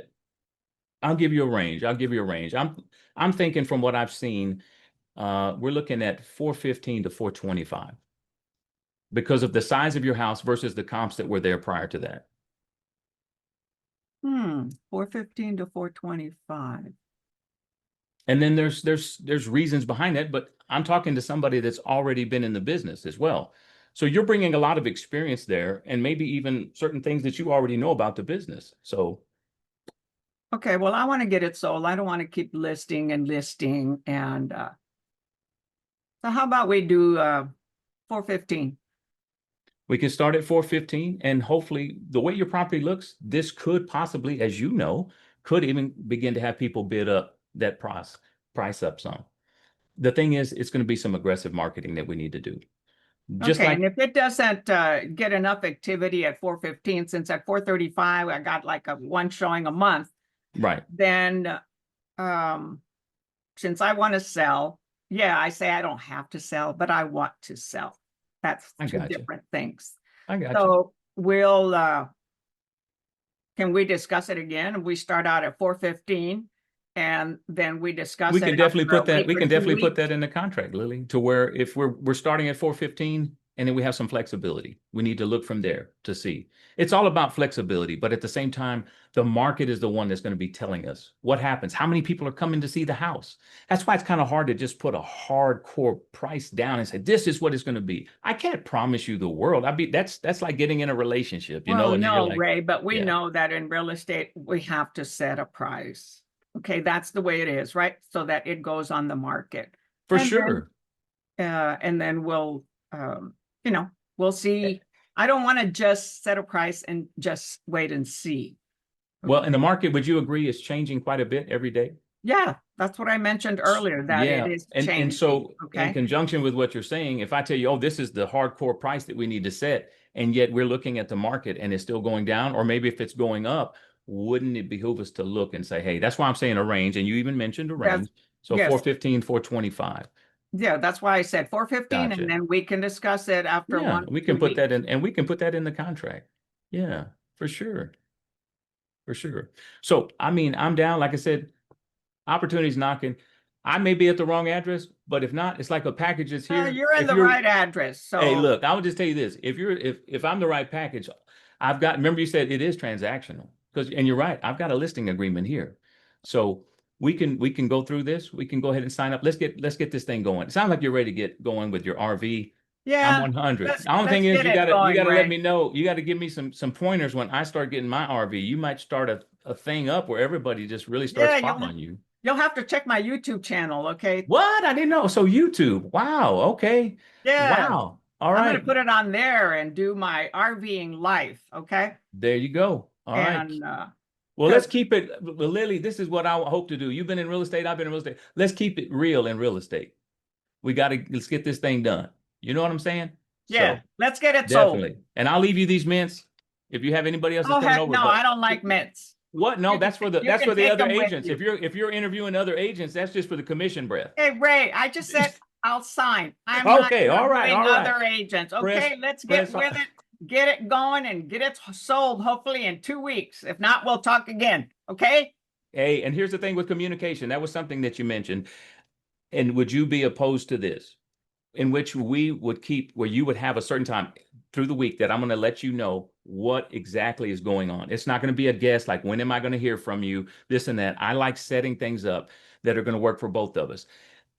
C: I'll give you a range. I'll give you a range. I'm thinking from what I've seen, we're looking at 415 to 425 because of the size of your house versus the comps that were there prior to that.
A: 415 to 425.
C: And then there's reasons behind that, but I'm talking to somebody that's already been in the business as well. So you're bringing a lot of experience there and maybe even certain things that you already know about the business. So
A: Okay, well, I want to get it sold. I don't want to keep listing and listing. And so how about we do 415?
C: we can start at 415 and hopefully the way your property looks, this could possibly, as you know, could even begin to have people bid up that price up some. The thing is, it's going to be some aggressive marketing that we need to do. Just
A: Okay,
C: like,
A: and if it doesn't get enough activity at 415, since at 435 I got like one showing a month,
C: right.
A: then since I want to sell, yeah, I say I don't have to sell, but I want to sell. That's
C: I
A: two
C: got you.
A: different things.
C: I got you.
A: So we'll can we discuss it again? We start out at 415 and then we discuss
C: We
A: it
C: can definitely
A: after a
C: put that,
A: week
C: we
A: or
C: can
A: 2
C: definitely put
A: weeks.
C: that in the contract, Lily, to where if we're starting at 415, and then we have some flexibility. We need to look from there to see. It's all about flexibility, but at the same time, the market is the one that's going to be telling us what happens, how many people are coming to see the house. That's why it's kind of hard to just put a hardcore price down and say, this is what it's going to be. I can't promise you the world. That's like getting in a relationship, you know,
A: Well,
C: and then
A: no,
C: you're like,
A: Ray, but we
C: yeah.
A: know that in real estate, we have to set a price. Okay, that's the way it is, right? So that it goes on the market.
C: For
A: And
C: sure.
A: and then we'll, you know, we'll see. I don't want to just set a price and just wait and see.
C: Well, in the market, would you agree is changing quite a bit every day?
A: Yeah, that's what I mentioned earlier, that it
C: Yeah.
A: is
C: And
A: changing.
C: so in
A: Okay.
C: conjunction with what you're saying, if I tell you, oh, this is the hardcore price that we need to set, and yet we're looking at the market and it's still going down, or maybe if it's going up, wouldn't it behoove us to look and say, hey, that's why I'm saying a range, and you even mentioned a range. So
A: yes.
C: 415, 425.
A: Yeah, that's why I said 415,
C: Gotcha.
A: and then we can discuss it after
C: Yeah,
A: 1
C: we
A: or
C: can
A: 2
C: put that
A: weeks.
C: in, and we can put that in the contract. Yeah, for sure. For sure. So, I mean, I'm down. Like I said, opportunities knocking. I may be at the wrong address, but if not, it's like a package is here.
A: You're in
C: If
A: the
C: you're,
A: right address. So
C: hey, look, I would just tell you this. If I'm the right package, I've got, remember you said it is transactional. Because, and you're right, I've got a listing agreement here. So we can go through this. We can go ahead and sign up. Let's get this thing going. It sounds like you're ready to get going with your RV. I'm
A: yeah,
C: 100.
A: let's
C: The only thing is
A: get it going,
C: you gotta let
A: Ray.
C: me know. You got to give me some pointers when I start getting my RV. You might start a thing up where everybody just really starts
A: Yeah,
C: following you.
A: You'll have to check my YouTube channel, okay?
C: What? I didn't know. So YouTube. Wow. Okay.
A: Yeah,
C: Wow. All
A: I'm going
C: right.
A: to put it on there and do my RVing life, okay?
C: There you go. All right.
A: And
C: Well, let's keep it. Well, Lily, this is what I hope to do. You've been in real estate. I've been in real estate. Let's keep it real in real estate. Let's get this thing done. You know what I'm saying?
A: yeah,
C: So
A: let's get it sold.
C: definitely. And I'll leave you these mints. If you have anybody else that's
A: Oh,
C: coming
A: heck
C: over,
A: no,
C: but
A: I don't like mints.
C: what? No,
A: You
C: that's for the
A: you can
C: other
A: take them with
C: agents.
A: you.
C: If you're interviewing other agents, that's just for the commission breath.
A: Hey, Ray, I just said I'll sign. I'm not
C: Okay, all right,
A: interviewing
C: all right.
A: other agents.
C: Press-
A: Okay, let's get
C: press-
A: with it, get it going, and get it sold hopefully in 2 weeks. If not, we'll talk again. Okay?
C: Hey, and here's the thing with communication. That was something that you mentioned. And would you be opposed to this? In which we would keep, where you would have a certain time through the week that I'm going to let you know what exactly is going on. It's not going to be a guess like, when am I going to hear from you? This and that. I like setting things up that are going to work for both of us.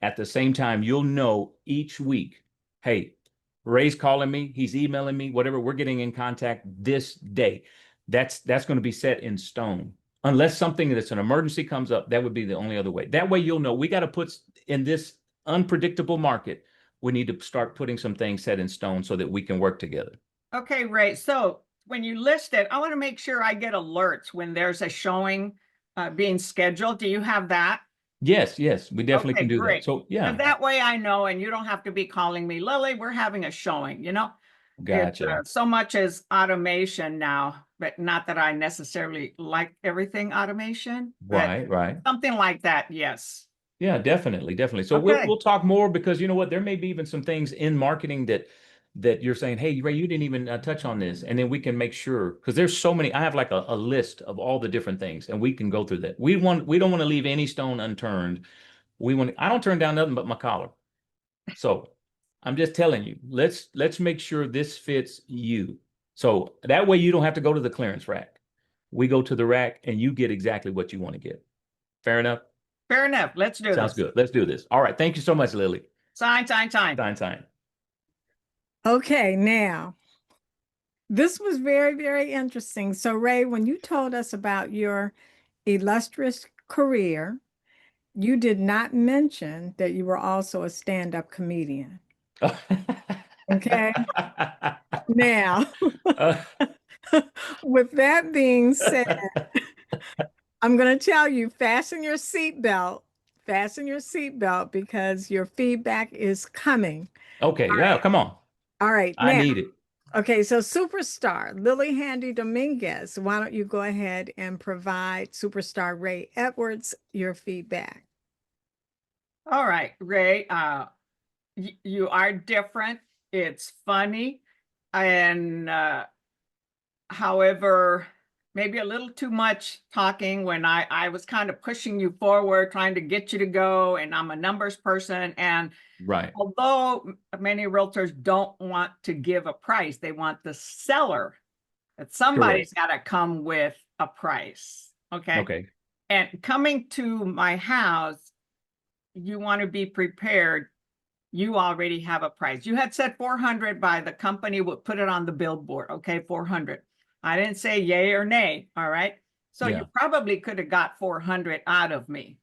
C: At the same time, you'll know each week, hey, Ray's calling me, he's emailing me, whatever, we're getting in contact this day. That's going to be set in stone. Unless something that's an emergency comes up, that would be the only other way. That way you'll know we got to put in this unpredictable market, we need to start putting some things set in stone so that we can work together.
A: Okay, Ray. So when you list it, I want to make sure I get alerts when there's a showing being scheduled. Do you have that?
C: Yes, we definitely
A: Okay,
C: can do
A: great.
C: that. So yeah,
A: And that way I know, and you don't have to be calling me, Lily, we're having a showing, you know? It's
C: gotcha.
A: so much as automation now, but not that I necessarily like everything automation, but
C: Right.
A: something like that, yes.
C: Yeah, definitely. So
A: Okay.
C: we'll talk more, because you know what, there may be even some things in marketing that you're saying, hey, Ray, you didn't even touch on this, and then we can make sure, because there's so many. I have like a list of all the different things, and we can go through that. We don't want to leave any stone unturned. I don't turn down nothing but my collar. So I'm just telling you, let's make sure this fits you. So that way you don't have to go to the clearance rack. We go to the rack and you get exactly what you want to get. Fair enough?
A: Fair enough. Let's do
C: Sounds
A: this.
C: good. Let's do this. All right. Thank you so much, Lily.
A: Sign.
C: Sign.
B: Okay, now this was very, very interesting. So, Ray, when you told us about your illustrious career, you did not mention that you were also a stand-up comedian. Okay. Now, with that being said, I'm going to tell you, fasten your seatbelt, because your feedback is coming.
C: Okay.
B: All
C: Yeah.
B: right.
C: Come on.
B: All right.
C: I
B: Now,
C: need it.
B: okay. So superstar Lily Handy Dominguez, why don't you go ahead and provide superstar Ray Edwards your feedback?
A: All right, Ray, you are different. It's funny. And however, maybe a little too much talking when I was kind of pushing you forward, trying to get you to go, and I'm a numbers person. And
C: Right.
A: although many realtors don't want to give a price, they want the seller, that somebody's got to come with a price. Okay.
C: Okay.
A: And coming to my house, you want to be prepared. You already have a price. You had said 400 by the company would put it on the billboard. Okay, 400. I didn't say yay or nay. All right. So
C: Yeah.
A: you probably could have got 400 out of me.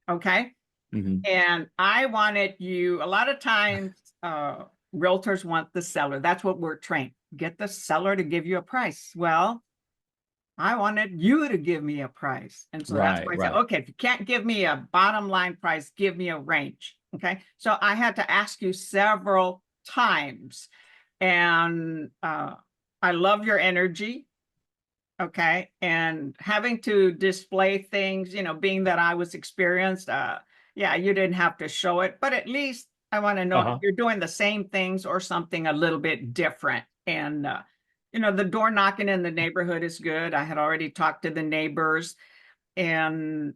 A: Okay.
C: Hmm.
A: And I wanted you, a lot of times, realtors want the seller. That's what we're trained. Get the seller to give you a price. Well, I wanted you to give me a price. And so that's
C: Right.
A: why I said,
C: Right.
A: okay, if you can't give me a bottom line price, give me a range. Okay. So I had to ask you several times. And I love your energy. Okay. And having to display things, being that I was experienced, yeah, you didn't have to show it, but at least I want to know if
C: Uh-huh.
A: you're doing the same things or something a little bit different. And, the door knocking in the neighborhood is good. I had already talked to the neighbors. And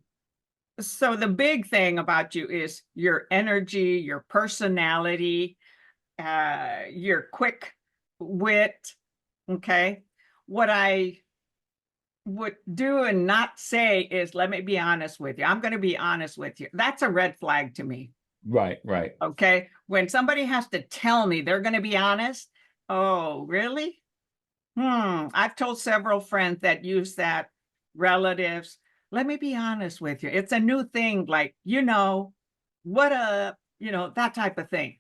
A: so the big thing about you is your energy, your personality, your quick wit. Okay. What I would do and not say is, let me be honest with you. I'm going to be honest with you. That's a red flag to me.
C: Right. Right.
A: Okay. When somebody has to tell me they're going to be honest, oh, really? I've told several friends that use that, relatives. Let me be honest with you. It's a new thing, like, that type of thing.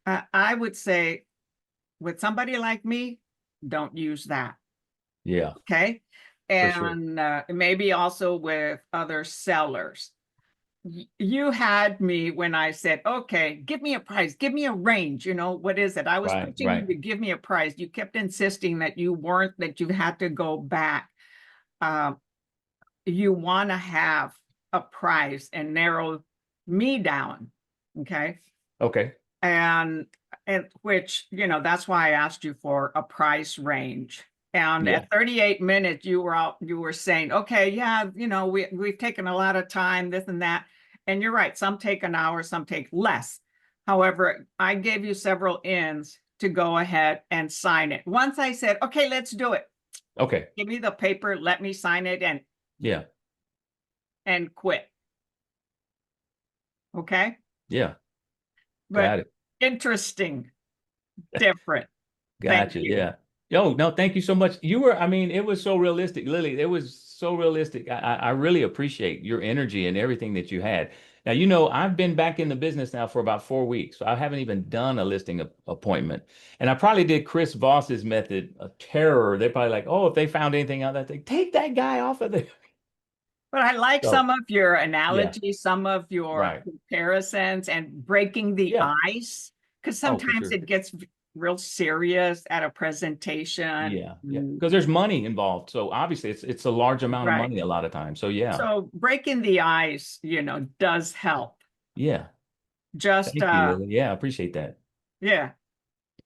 A: I would say with somebody like me, don't use that.
C: Yeah.
A: Okay.
C: For sure.
A: And maybe also with other sellers. You had me when I said, okay, give me a price, give me a range. What is it? I was
C: Right.
A: pushing you
C: Right.
A: to give me a price. You kept insisting that you had to go back. Uh, you want to have a price and narrow me down. Okay.
C: Okay.
A: And which, that's why I asked you for a price range. And
C: Yeah.
A: at 38 minutes, you were saying, okay, yeah, we've taken a lot of time, this and that. And you're right, some take an hour, some take less. However, I gave you several ins to go ahead and sign it. Once I said, okay, let's do it.
C: Okay.
A: Give me the paper, let me sign it
C: Yeah.
A: and quit. Okay.
C: Yeah.
A: But
C: Got it.
A: interesting, different. Thank
C: Gotcha.
A: you.
C: Yeah. Yo, no, thank you so much. I mean, it was so realistic, Lily. It was so realistic. I really appreciate your energy and everything that you had. Now, I've been back in the business now for about 4 weeks, so I haven't even done a listing appointment. And I probably did Chris Voss's method of terror. They're probably like, oh, if they found anything out, that they take that guy off of there.
A: But I like
C: So,
A: some of your
C: yeah,
A: analogies, some of your
C: right.
A: comparisons and breaking the
C: Yeah.
A: ice, because
C: Oh, for
A: sometimes
C: sure.
A: it gets real serious at a presentation.
C: Yeah, yeah. Because there's money involved. So obviously it's a large amount of
A: Right.
C: money a lot of times. So yeah.
A: So breaking the ice, does help.
C: Yeah.
A: Just
C: Thank you, Lily. Yeah, I appreciate that.
A: yeah.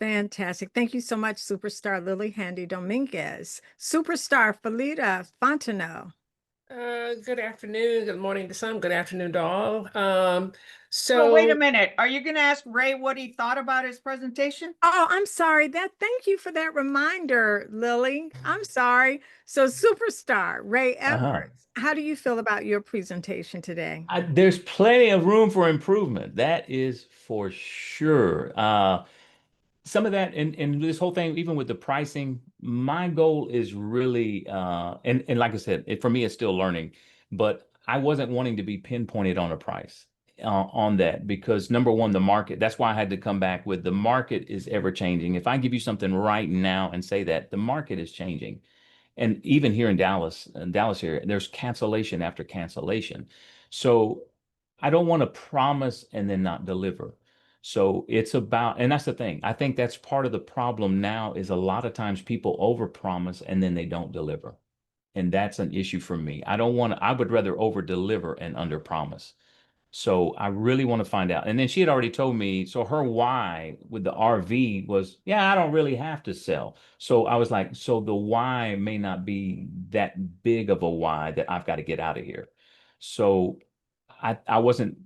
B: Fantastic. Thank you so much, Superstar Lily Handy Dominguez. Superstar Felita Fontenot.
D: Good afternoon, good morning to some, good afternoon to all.
A: Well, wait a
D: So
A: minute. Are you going to ask Ray what he thought about his presentation?
B: Oh, I'm sorry. Thank you for that reminder, Lily. I'm sorry. So, Superstar Ray
C: Uh-huh.
B: Edwards, how do you feel about your presentation today?
C: There's plenty of room for improvement. That is for sure. Some of that and this whole thing, even with the pricing, my goal is really and like I said, for me, it's still learning, but I wasn't wanting to be pinpointed on a price on that because number one, the market, that's why I had to come back with the market is ever changing. If I give you something right now and say that the market is changing, and even here in Dallas area, there's cancellation after cancellation. So I don't want to promise and then not deliver. So it's about, and that's the thing. I think that's part of the problem now is a lot of times people overpromise and then they don't deliver. And that's an issue for me. I don't want to, I would rather over deliver and under promise. So I really want to find out. And then she had already told me, so her why with the RV was, yeah, I don't really have to sell. So I was like, so the why may not be that big of a why that I've got to get out of here. So I wasn't,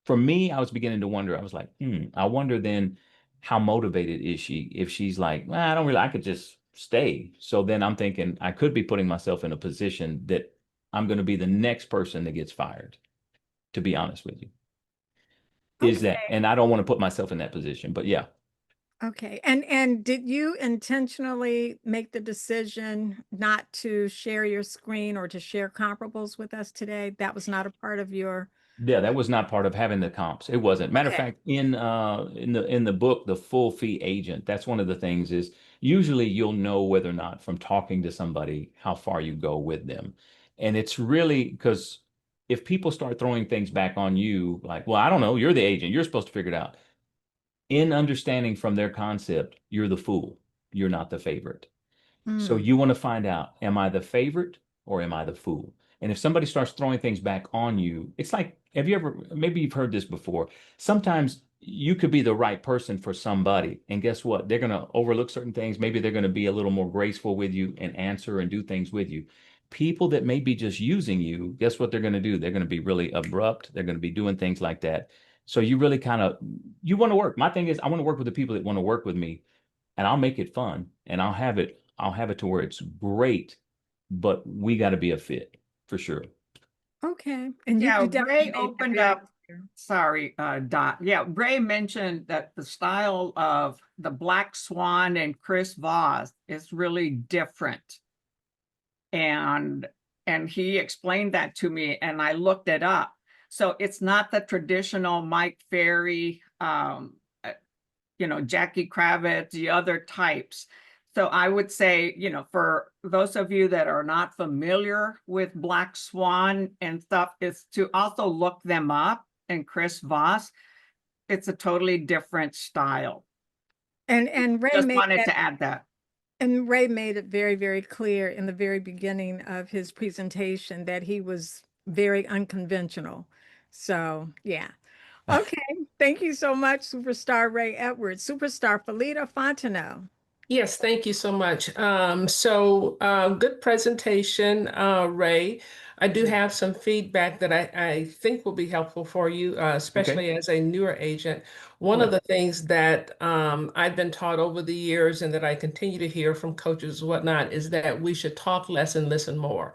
C: for me, I was beginning to wonder. I was like, I wonder then how motivated is she if she's like, well, I don't really, I could just stay. So then I'm thinking I could be putting myself in a position that I'm going to be the next person that gets fired, to be honest with you. Is
B: Okay.
C: that, and I don't want to put myself in that position, but yeah.
B: Okay. And did you intentionally make the decision not to share your screen or to share comparables with us today? That was not a part of your.
C: Yeah, that was not part of having the comps. It wasn't. Matter of
B: Okay.
C: fact, in the book, The Full Fee Agent, that's one of the things is usually you'll know whether or not from talking to somebody how far you go with them. And it's really because if people start throwing things back on you, like, well, I don't know, you're the agent, you're supposed to figure it out. In understanding from their concept, you're the fool. You're not the favorite. So
B: Mm.
C: you want to find out, am I the favorite or am I the fool? And if somebody starts throwing things back on you, it's like, have you ever, maybe you've heard this before. Sometimes you could be the right person for somebody. And guess what? They're going to overlook certain things. Maybe they're going to be a little more graceful with you and answer and do things with you. People that may be just using you, guess what they're going to do? They're going to be really abrupt. They're going to be doing things like that. So you really kind of, you want to work. My thing is, I want to work with the people that want to work with me, and I'll make it fun and I'll have it to where it's great, but we got to be a fit for sure.
B: Okay. And
A: Yeah,
B: you definitely
A: Ray
B: made that
A: opened
B: very
A: up,
B: clear.
A: sorry, Dot. Yeah, Ray mentioned that the style of the Black Swan and Chris Voss is really different. And he explained that to me and I looked it up. So it's not the traditional Mike Ferry, Jackie Kravitz, the other types. So I would say, for those of you that are not familiar with Black Swan and stuff, is to also look them up. And Chris Voss, it's a totally different style.
B: And Ray
A: Just
B: made
A: wanted
B: that.
A: to add that.
B: And Ray made it very, very clear in the very beginning of his presentation that he was very unconventional. So, yeah. Okay. Thank you so much, Superstar Ray Edwards. Superstar Felita Fontenot.
D: Yes, thank you so much. Good presentation, Ray. I do have some feedback that I think will be helpful for you,
C: Okay.
D: especially as a newer agent. One of
C: Yeah.
D: the things that I've been taught over the years and that I continue to hear from coaches and whatnot is that we should talk less and listen more.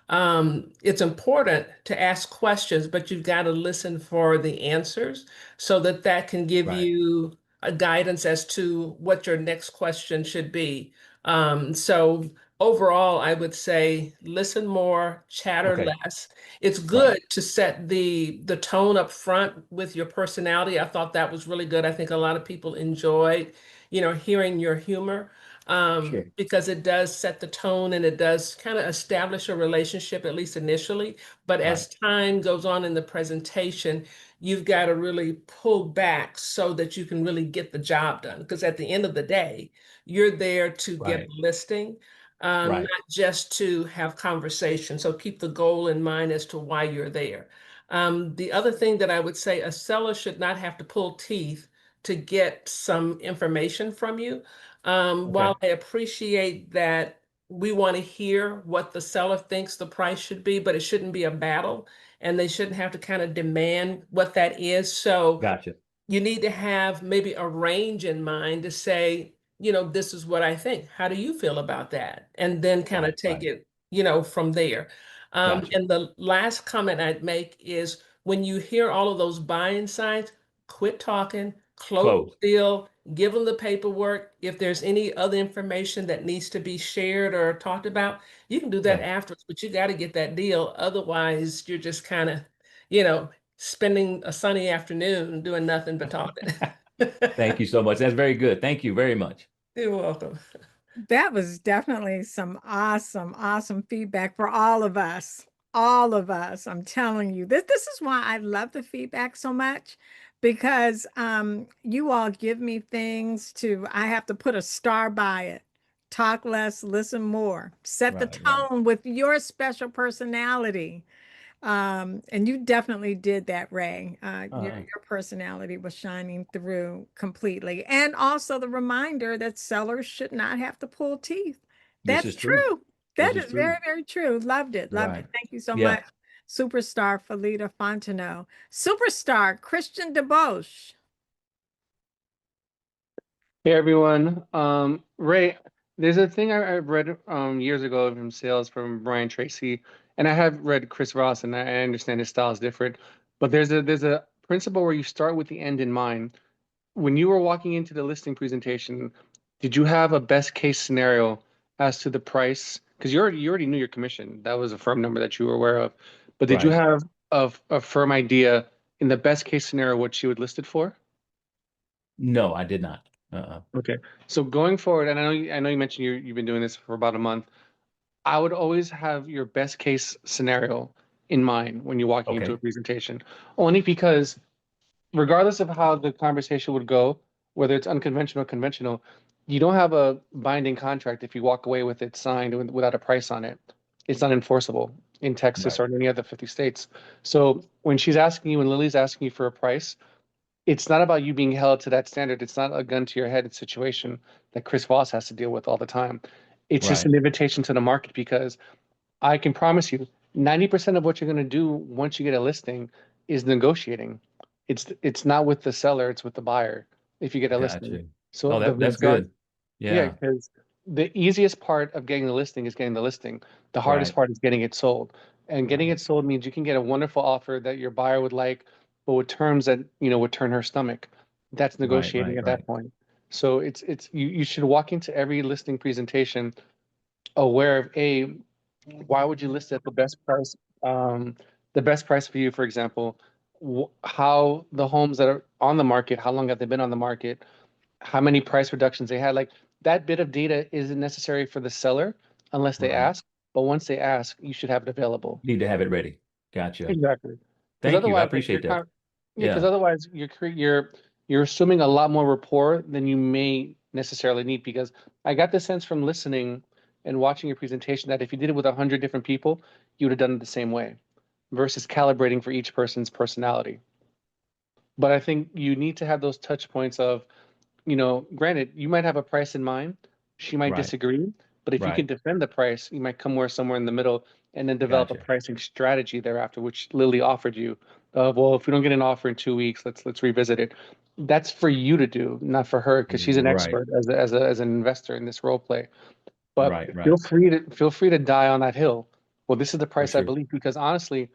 D: It's important to ask questions, but you've got to listen for the answers so that that can give
C: Right.
D: you a guidance as to what your next question should be. So overall, I would say listen more, chatter
C: Okay.
D: less. It's
C: Right.
D: good to set the tone up front with your personality. I thought that was really good. I think a lot of people enjoyed, hearing your humor.
C: Sure.
D: Because it does set the tone and it does kind of establish a relationship, at least initially. But
C: Right.
D: as time goes on in the presentation, you've got to really pull back so that you can really get the job done. Because at the end of the day, you're there to get
C: Right.
D: the listing,
C: Right.
D: not just to have conversation. So keep the goal in mind as to why you're there. The other thing that I would say, a seller should not have to pull teeth to get some information from you.
C: Okay.
D: While I appreciate that we want to hear what the seller thinks the price should be, but it shouldn't be a battle and they shouldn't have to kind of demand what that is. So
C: Gotcha.
D: you need to have maybe a range in mind to say, this is what I think. How do you feel about that? And then kind of
C: Right.
D: take
C: Right.
D: it, from there.
C: Gotcha.
D: And the last comment I'd make is when you hear all of those buying signs, quit talking, close
C: Close.
D: the deal, give them the paperwork. If there's any other information that needs to be shared or talked about, you can do that
C: Yeah.
D: afterwards, but you got to get that deal. Otherwise, you're just kind of, you know, spending a sunny afternoon doing nothing but talking.
C: Thank you so much. That's very good. Thank you very much.
D: You're welcome.
B: That was definitely some awesome, awesome feedback for all of us. All of us. I'm telling you, this is why I love the feedback so much because you all give me things I have to put a star by it. Talk less, listen more. Set the
C: Right. Right.
B: tone with your special personality. And you definitely did that, Ray.
C: Uh,
B: Your personality was shining through completely. And also the reminder that sellers should not have to pull teeth.
C: this
B: That's
C: is true.
B: true.
C: This
B: That
C: is
B: is very,
C: true.
B: very true. Loved it. Loved
C: Right.
B: it. Thank you so
C: Yeah.
B: much, superstar Felita Fontenot. Superstar Christian DeBoche.
E: Hey everyone. Ray, there's a thing I read years ago from sales from Brian Tracy, and I have read Chris Ross, and I understand his style is different. But there's a principle where you start with the end in mind. When you were walking into the listing presentation, did you have a best case scenario as to the price? Because you already knew your commission. That was a firm number that you were aware of. But did you
C: Right.
E: have a firm idea in the best case scenario what you would list it for?
C: No, I did not. Uh-uh.
E: Okay. So going forward, and I know you mentioned you've been doing this for about a month. I would always have your best case scenario in mind when you're walking into a
C: Okay.
E: presentation, only because regardless of how the conversation would go, whether it's unconventional or conventional, you don't have a binding contract if you walk away with it signed without a price on it. It's not enforceable in Texas
C: Right.
E: or in any other 50 states. So when she's asking you, when Lily's asking you for a price, it's not about you being held to that standard. It's not a gun to your head situation that Chris Voss has to deal with all the time. It's just
C: Right.
E: an invitation to the market because I can promise you 90% of what you're going to do once you get a listing is negotiating. It's not with the seller, it's with the buyer if you get a listing.
C: Gotcha.
E: So
C: Oh,
E: the
C: that's
E: majority,
C: good.
E: yeah,
C: Yeah.
E: because the easiest part of getting the listing is getting the listing. The hardest
C: Right.
E: part is getting it sold. And getting
C: Right.
E: it sold means you can get a wonderful offer that your buyer would like, but with terms that, would turn her stomach. That's
C: Right.
E: negotiating
C: Right.
E: at that
C: Right.
E: point. So it's you should walk into every listing presentation aware of why would you list at the best price? The best price for you, for example, how the homes that are on the market, how long have they been on the market? How many price reductions they had? Like that bit of data isn't necessary for the seller unless they
C: Right.
E: ask. But once they ask, you should have it available.
C: Need to have it ready. Gotcha.
E: Exactly. Because
C: Thank you. I
E: otherwise, like
C: appreciate that.
E: yeah, because
C: Yeah.
E: otherwise you're assuming a lot more rapport than you may necessarily need. Because I got the sense from listening and watching your presentation that if you did it with 100 different people, you would have done it the same way versus calibrating for each person's personality. But I think you need to have those touch points of, granted, you might have a price in mind, she might
C: Right.
E: disagree, but if you can
C: Right.
E: defend the price, you might come somewhere in the middle and then develop a
C: Gotcha.
E: pricing strategy thereafter, which Lily offered you. Well, if we don't get an offer in 2 weeks, let's revisit it. That's for you to do, not for her, because she's an
C: Right.
E: expert as an investor in this role play. But
C: Right. Right.
E: feel free to die on that hill. Well, this is the
C: For
E: price I
C: sure.
E: believe, because honestly,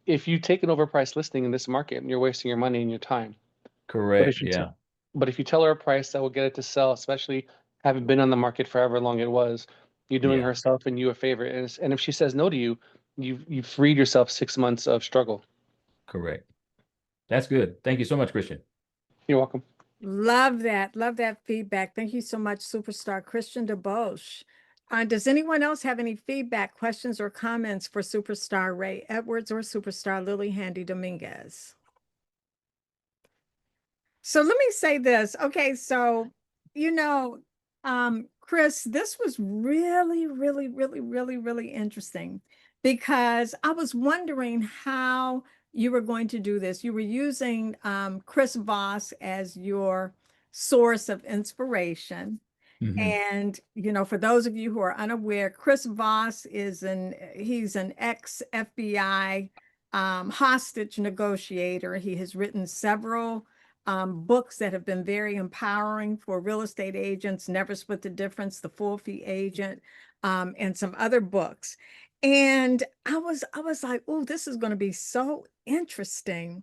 E: if you take an overpriced listing in this market, you're wasting your money and your time. But
C: Correct.
E: if you
C: Yeah.
E: but if you tell her a price that will get it to sell, especially having been on the market for however long it was, you're doing
C: Yeah.
E: herself and you a favor. And if she says no to you, you've freed yourself 6 months of struggle.
C: Correct. That's good. Thank you so much, Christian.
E: You're welcome.
B: Love that. Love that feedback. Thank you so much, superstar Christian DeBoche. Does anyone else have any feedback, questions, or comments for superstar Ray Edwards or superstar Lily Handy Dominguez? So let me say this. Okay, so Chris, this was really, really, really, really, really interesting because I was wondering how you were going to do this. You were using Chris Voss as your source of inspiration.
C: Hmm.
B: And, for those of you who are unaware, Chris Voss he's an ex-FBI hostage negotiator. He has written several books that have been very empowering for real estate agents, Never Split the Difference, The Full Fee Agent, and some other books. And I was like, oh, this is going to be so interesting.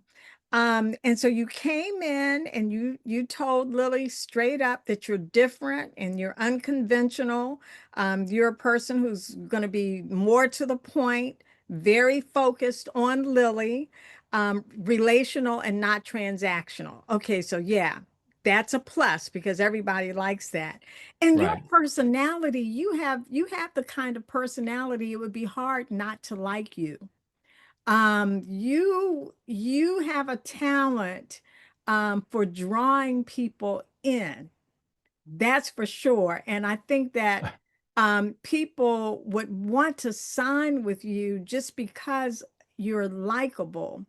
B: And so you came in and you told Lily straight up that you're different and you're unconventional. You're a person who's going to be more to the point, very focused on Lily, relational and not transactional. Okay, so yeah, that's a plus because everybody likes that. And your
C: Right.
B: personality, you have the kind of personality it would be hard not to like you. You have a talent for drawing people in. That's for sure. And I think that people would want to sign with you just because you're likable.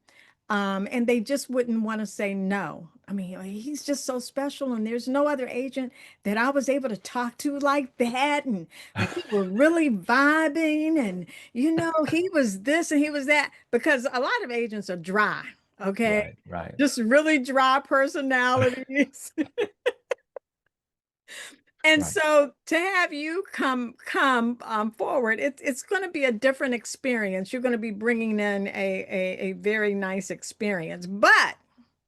B: And they just wouldn't want to say no. I mean, he's just so special, and there's no other agent that I was able to talk to like that. And we were really vibing, and he was this and he was that, because a lot of agents are dry, okay?
C: Right, right.
B: Just really dry personalities. And
C: Right.
B: so to have you come forward, it's going to be a different experience. You're going to be bringing in a very nice experience. But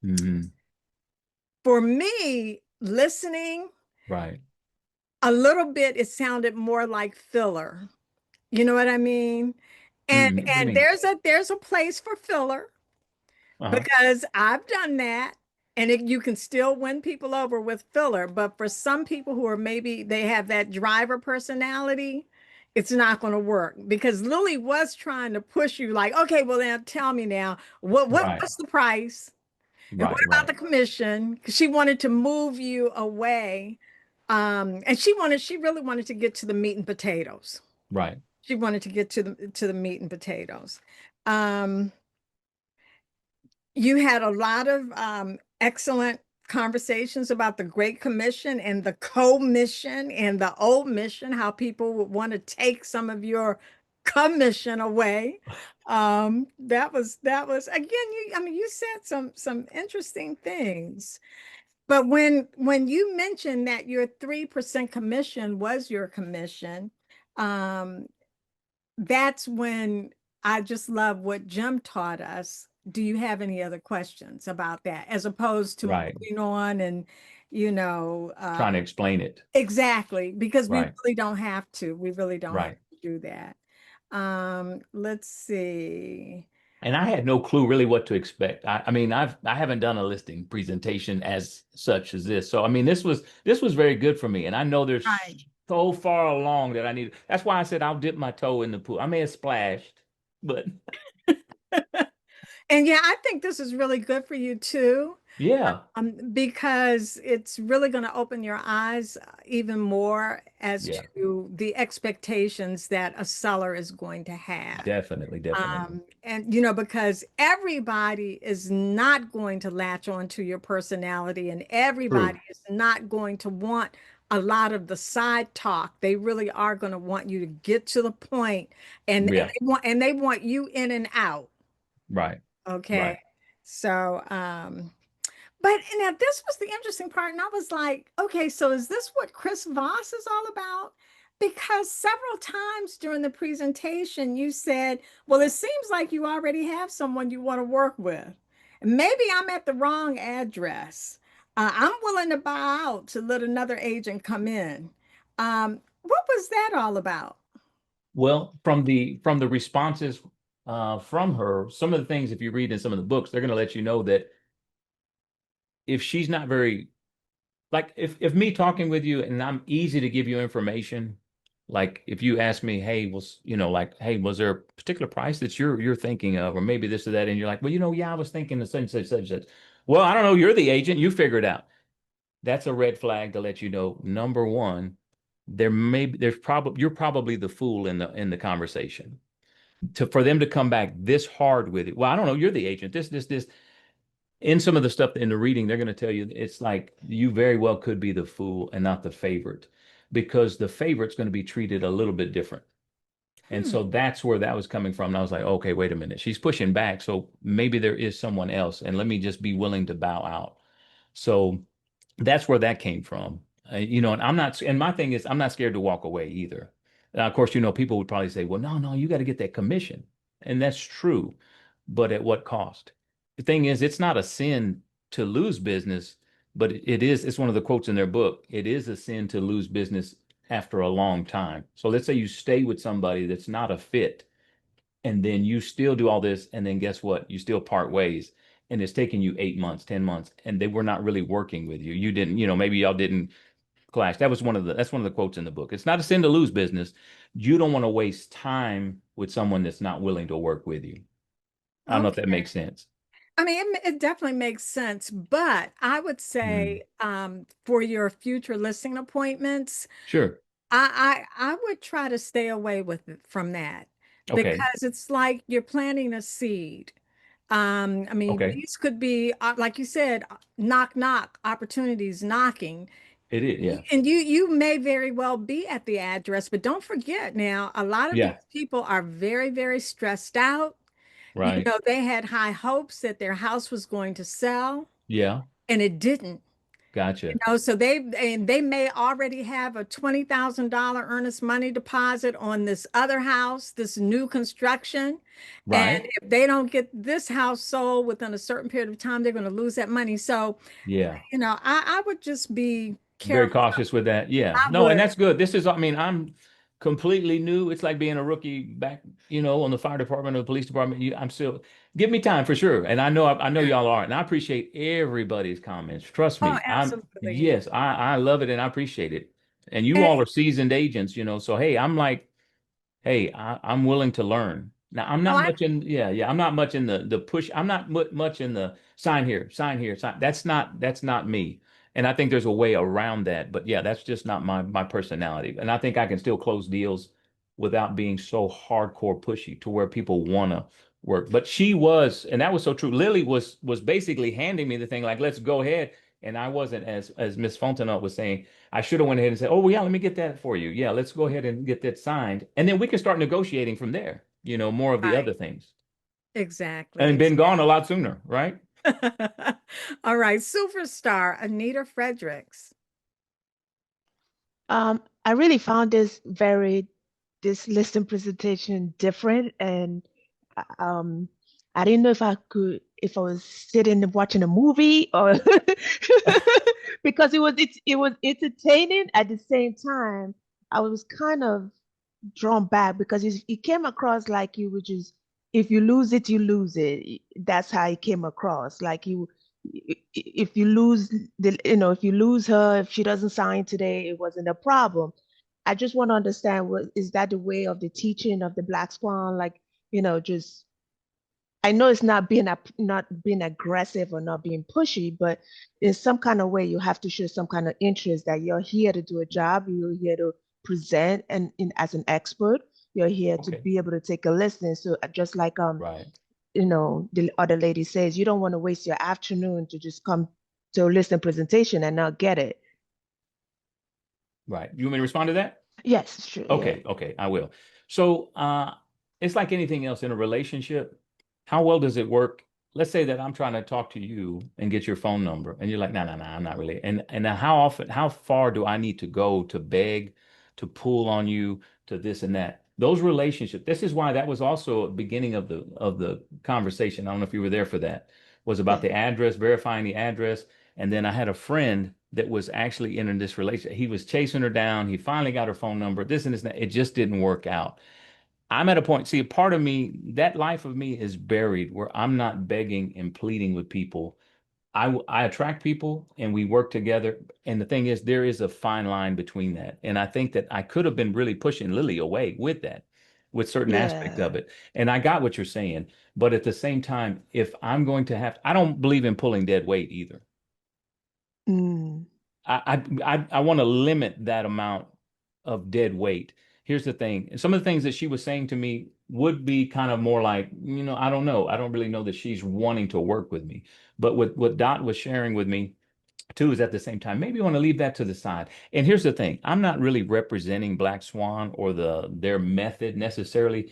C: Mhm.
B: for me, listening
C: Right.
B: a little bit, it sounded more like filler. You know what I mean? And
C: What do you
B: and
C: mean?
B: there's a place for filler,
C: Uh-huh.
B: because I've done that. And you can still win people over with filler. But for some people who are maybe they have that driver personality, it's not going to work, because Lily was trying to push you like, okay, well, then tell me now,
C: Right,
B: what's the price? And what
C: right,
B: about
C: right,
B: the commission? 'Cause she wanted to move you away. And she really wanted to get to the meat and potatoes.
C: right.
B: She wanted to get to the meat and potatoes. Um, You had a lot of excellent conversations about the Great Commission and the co-mission and the old mission, how people would want to take some of your commission away. That was again, you said some interesting things. But when you mentioned that your 3% commission was your commission, um, that's when I just love what Jim taught us. Do you have any other questions about that, as opposed to
C: Right.
B: moving on and, you know,
C: Trying to explain it.
B: exactly, because we
C: Right,
B: really don't have to. We really don't have
C: right.
B: to do that. Let's see.
C: And I had no clue really what to expect. I mean, I haven't done a listing presentation as such as this. So I mean, this was very good for me. And I know there's
B: Right.
C: so far along that I need. That's why I said I'll dip my toe in the pool. I may have splashed, but
B: And yeah, I think this is really good for you too.
C: yeah,
B: Because it's really going to open your eyes even more as
C: yeah,
B: to the expectations that a seller is going to have.
C: definitely, definitely.
B: And because everybody is not going to latch on to your personality, and
C: True.
B: everybody is not going to want a lot of the side talk. They really are going to want you to get to the point, and
C: Yeah,
B: they want you in and out.
C: right,
B: Okay.
C: right.
B: So, but now this was the interesting part, and I was like, okay, so is this what Chris Voss is all about? Because several times during the presentation, you said, well, it seems like you already have someone you want to work with. Maybe I'm at the wrong address. I'm willing to buy out to let another agent come in. What was that all about?
C: Well, from the responses from her, some of the things, if you read in some of the books, they're going to let you know that if she's not very like if me talking with you and I'm easy to give you information, like if you ask me, hey, like, hey, was there a particular price that you're thinking of, or maybe this or that, and you're like, well, yeah, I was thinking of such and such, such and such. Well, I don't know, you're the agent, you figure it out. That's a red flag to let you know, number one, you're probably the fool in the conversation. For them to come back this hard with it. Well, I don't know, you're the agent. This in some of the stuff in the reading, they're going to tell you it's like you very well could be the fool and not the favorite, because the favorite's going to be treated a little bit different. And
B: Hmm.
C: so that's where that was coming from. And I was like, okay, wait a minute. She's pushing back. So maybe there is someone else. And let me just be willing to bow out. So that's where that came from. And and my thing is, I'm not scared to walk away either. Now, of course, people would probably say, well, no, you got to get that commission. And that's true. But at what cost? The thing is, it's not a sin to lose business, but it's one of the quotes in their book. It is a sin to lose business after a long time. So let's say you stay with somebody that's not a fit, and then you still do all this, and then guess what? You still part ways, and it's taking you 8 months, 10 months, and they were not really working with you. You didn't, maybe y'all didn't clash. That's one of the quotes in the book. It's not a sin to lose business. You don't want to waste time with someone that's not willing to work with you. I don't know if that
B: Okay.
C: makes sense.
B: I mean, it definitely makes sense, but I would
C: Mm,
B: say for your future listing appointments,
C: sure.
B: I would try to stay away from that.
C: Okay.
B: because it's like you're planting a seed. I mean,
C: Okay.
B: these could be, like you said, knock, knock, opportunities knocking.
C: It is. Yeah.
B: And you may very well be at the address, but don't forget now, a lot of
C: Yeah.
B: these people are very, very stressed out. You
C: Right.
B: know, they had high hopes that their house was going to sell,
C: Yeah.
B: and it didn't.
C: Gotcha.
B: No, so they may already have a $20,000 earnest money deposit on this other house, this new construction. And
C: Right.
B: if they don't get this house sold within a certain period of time, they're going to lose that money. So,
C: Yeah.
B: you know, I would just be
C: Very
B: careful.
C: cautious with that. Yeah.
B: I
C: No, and
B: would.
C: that's good. This is, I mean, I'm completely new. It's like being a rookie back, on the fire department or the police department. I'm still, give me time for sure. And I know y'all are. And I appreciate everybody's comments. Trust
B: Oh,
C: me.
B: absolutely.
C: Yes, I love it and I appreciate it. And you all
B: And,
C: are seasoned agents, so hey, I'm like, hey, I'm willing to learn. Now, I'm
B: oh,
C: not
B: I,
C: much in, yeah, I'm not much in the push. I'm not much in the sign here, sign here, sign. That's not me. And I think there's a way around that. But yeah, that's just not my personality. And I think I can still close deals without being so hardcore pushy to where people want to work. But she was, and that was so true. Lily was basically handing me the thing like, let's go ahead. And I wasn't, as Miss Fontenot was saying, I should have went ahead and said, "Oh, well, yeah, let me get that for you. Yeah, let's go ahead and get that signed, and then we can start negotiating from there. More of the
B: right.
C: other things,
B: Exactly.
C: and been gone a lot sooner, right?"
B: All right. Superstar Anita Fredericks.
F: I really found this lesson presentation different, and um, I didn't know if I was sitting and watching a movie or because it was entertaining at the same time. I was kind of drawn back because it came across like you would just, if you lose it, you lose it. That's how it came across. Like if you lose if you lose her, if she doesn't sign today, it wasn't a problem. I just want to understand, what is that the way of the teaching of the Black Swan? Like, just, I know it's not being aggressive or not being pushy, but in some kind of way, you have to show some kind of interest that you're here to do a job, you're here to present, and as an expert, you're here to
C: Okay,
F: be able to take a listen. So just like
C: right,
F: the other lady says, you don't want to waste your afternoon to just come to listen presentation and not get it.
C: right. You want me to respond to that?
F: Yes, it's true. Yeah.
C: Okay, I will. So, it's like anything else in a relationship. How well does it work? Let's say that I'm trying to talk to you and get your phone number, and you're like, no, no, no, I'm not really. And now how far do I need to go to beg, to pull on you, to this and that? Those relationships. This is why that was also a beginning of the conversation. I don't know if you were there for that. Was about
F: Yeah.
C: the address, verifying the address, and then I had a friend that was actually in this relationship. He was chasing her down. He finally got her phone number. This and this and that. It just didn't work out. I'm at a point, see, a part of me, that life of me is buried where I'm not begging and pleading with people. I attract people and we work together. And the thing is, there is a fine line between that. And I think that I could have been really pushing Lily away with that, with certain aspect
F: Yeah.
C: of it. And I got what you're saying. But at the same time, if I'm going to have, I don't believe in pulling dead weight either.
F: Mm.
C: I want to limit that amount of dead weight. Here's the thing. Some of the things that she was saying to me would be kind of more like, I don't know. I don't really know that she's wanting to work with me. But what Dot was sharing with me too is at the same time, maybe you want to leave that to the side. And here's the thing. I'm not really representing Black Swan or their method necessarily.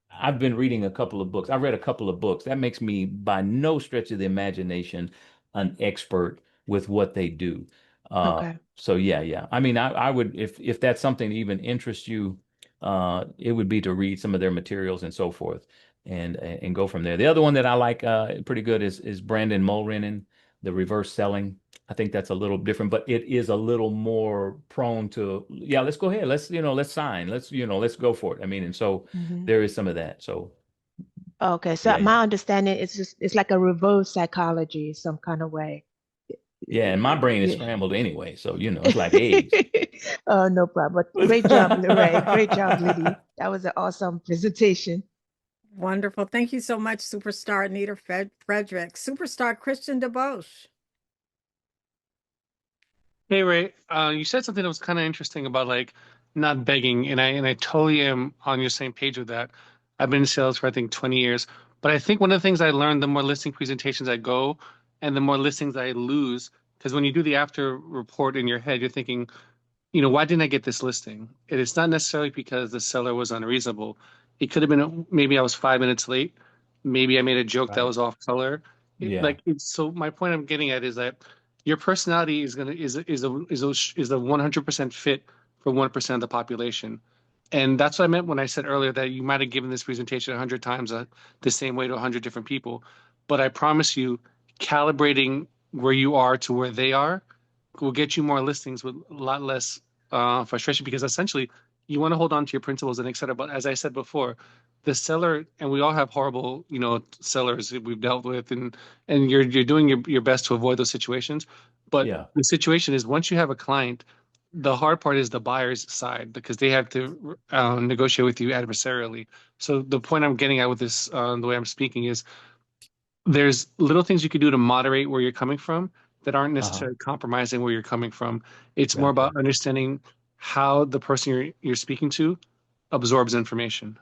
C: I've been reading a couple of books. I've read a couple of books. That makes me by no stretch of the imagination an expert with what they do.
F: Okay.
C: So yeah. I mean, I would, if that's something that even interests you, it would be to read some of their materials and so forth, and go from there. The other one that I like pretty good is Brandon Mulrenin, the reverse selling. I think that's a little different, but it is a little more prone to, yeah, let's go ahead. Let's sign. Let's go for it. I mean, and so
F: Hmm.
C: there is some of that. So
F: Okay. So
C: yeah.
F: my understanding is it's like a reverse psychology, some kind of way.
C: Yeah, and my brain is
F: Yeah.
C: scrambled anyway. So, it's like eggs.
F: Oh, no problem. But great job, Ray. Great job, Liddy. That was an awesome presentation.
B: Wonderful. Thank you so much, Superstar Anita Fredericks. Superstar Christian DeBosch.
E: Hey Ray, you said something that was kind of interesting about like not begging, and I totally am on your same page with that. I've been in sales for I think 20 years. But I think one of the things I learned, the more listing presentations I go and the more listings I lose, because when you do the after report in your head, you're thinking, why didn't I get this listing? And it's not necessarily because the seller was unreasonable. It could have been maybe I was 5 minutes late. Maybe I made a joke that
C: Right.
E: was off color.
C: Yeah.
E: So my point I'm getting at is that your personality is gonna is a 100% fit for 1% of the population. And that's what I meant when I said earlier that you might have given this presentation 100 times the same way to 100 different people. But I promise you, calibrating where you are to where they are will get you more listings with a lot less frustration, because essentially you want to hold on to your principles and etc. But as I said before, the seller, and we all have horrible, sellers that we've dealt with, and you're doing your best to avoid those situations. But
C: Yeah.
E: the situation is, once you have a client, the hard part is the buyer's side, because they have to negotiate with you adversarially. So the point I'm getting at with this, the way I'm speaking, is there's little things you could do to moderate where you're coming from that aren't necessarily compromising where you're coming from. It's more
C: Gotcha.
E: about understanding how the person you're speaking to absorbs information.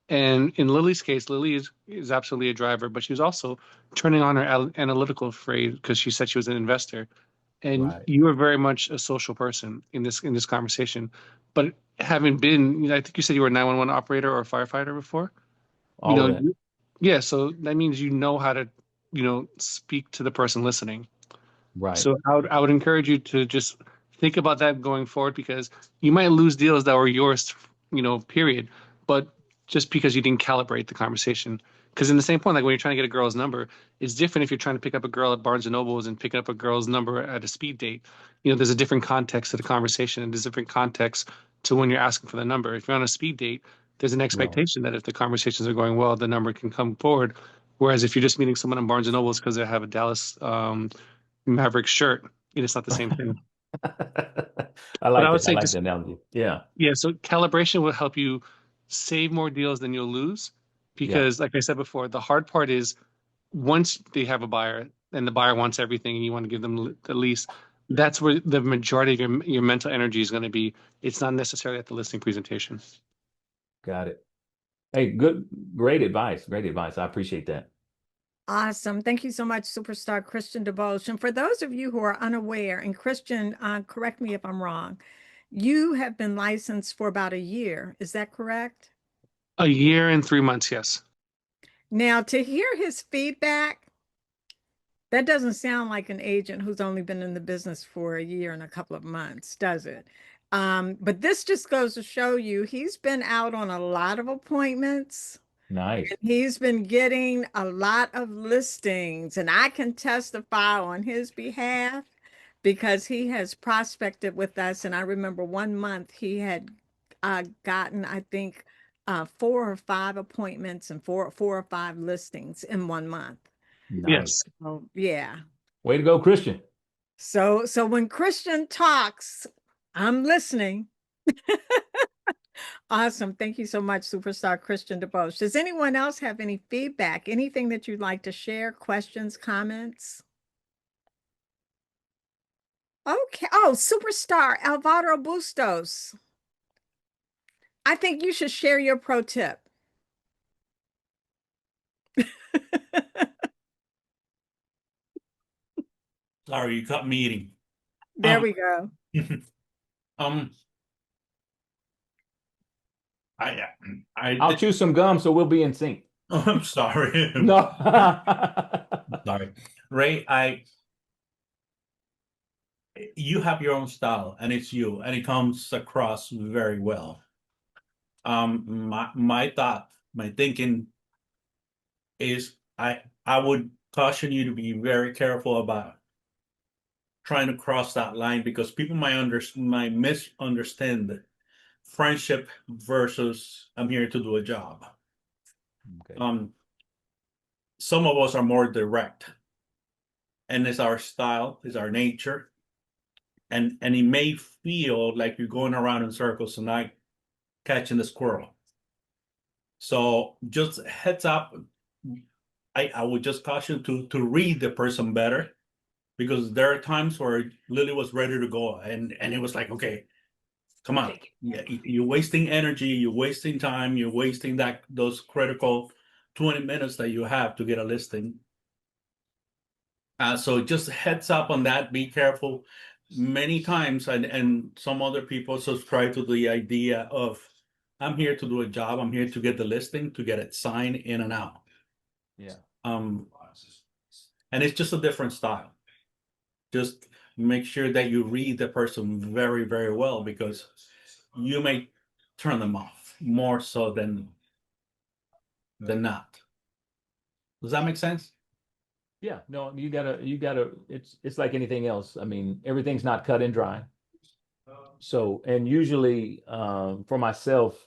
E: And in Lily's case, Lily is absolutely a driver, but she was also turning on her analytical phrase because she said she was an investor. And
C: Right.
E: you are very much a social person in this conversation. But having been, I think you said you were a 911 operator or a firefighter before.
C: All of that.
E: Yeah, so that means you know how to, speak to the person listening.
C: Right.
E: So I would encourage you to just think about that going forward, because you might lose deals that were yours, period. But just because you didn't calibrate the conversation. Because in the same point, like when you're trying to get a girl's number, it's different if you're trying to pick up a girl at Barnes and Nobles and picking up a girl's number at a speed date. There's a different context to the conversation, and there's a different context to when you're asking for the number. If you're on a speed date, there's an expectation that if the conversations are going well, the number can come forward. Whereas if you're just meeting someone in Barnes and Nobles because they have a Dallas Maverick shirt, it's not the same thing.
C: I like
E: would
C: that. I
E: say
C: like
E: just
C: the analogy. Yeah.
E: Yeah, so calibration will help you save more deals than you'll lose, because like I said before, the hard part is once they have a buyer and the buyer wants everything and you want to give them the lease, that's where the majority of your mental energy is going to be. It's not necessarily at the listing presentation.
C: Got it. Hey, great advice. Great advice. I appreciate that.
B: Awesome. Thank you so much, Superstar Christian Devotion. For those of you who are unaware, and Christian, correct me if I'm wrong, you have been licensed for about a year. Is that correct?
E: A year and 3 months, yes.
B: Now, to hear his feedback, that doesn't sound like an agent who's only been in the business for a year and a couple of months, does it? But this just goes to show you he's been out on a lot of appointments.
C: Nice.
B: He's been getting a lot of listings, and I can testify on his behalf because he has prospected with us. And I remember one month he had gotten, I think, 4 or 5 appointments and four or 5 listings in one month.
C: Nice.
E: Yes.
B: Oh, yeah.
C: Way to go, Christian.
B: So when Christian talks, I'm listening. Awesome. Thank you so much, Superstar Christian DeBosch. Does anyone else have any feedback? Anything that you'd like to share? Questions, comments? Okay. Oh, Superstar Alvaro Bustos. I think you should share your pro tip.
G: Sorry, you cut me eating.
B: There we go.
C: I'll chew some gum so we'll be in sync.
G: I'm sorry.
C: No.
G: Sorry. Ray, you have your own style and it's you, and it comes across very well. My thought, my thinking is I would caution you to be very careful about trying to cross that line, because people might misunderstand friendship versus I'm here to do a job.
C: Okay.
G: Some of us are more direct, and it's our style, it's our nature, and it may feel like you're going around in circles and not catching the squirrel. So just heads up, I would just caution to read the person better, because there are times where Lily was ready to go and it was like, okay, Come on. Yeah, you're wasting energy, you're wasting time, you're wasting those critical 20 minutes that you have to get a listing. So just heads up on that, be careful. Many times, and some other people subscribe to the idea of, I'm here to do a job, I'm here to get the listing, to get it signed in and out.
C: Yeah.
G: And it's just a different style. Just make sure that you read the person very, very well, because you may turn them off more so than not. Does that make sense?
C: Yeah, no, you gotta, it's like anything else. I mean, everything's not cut and dry. So, and usually, for myself,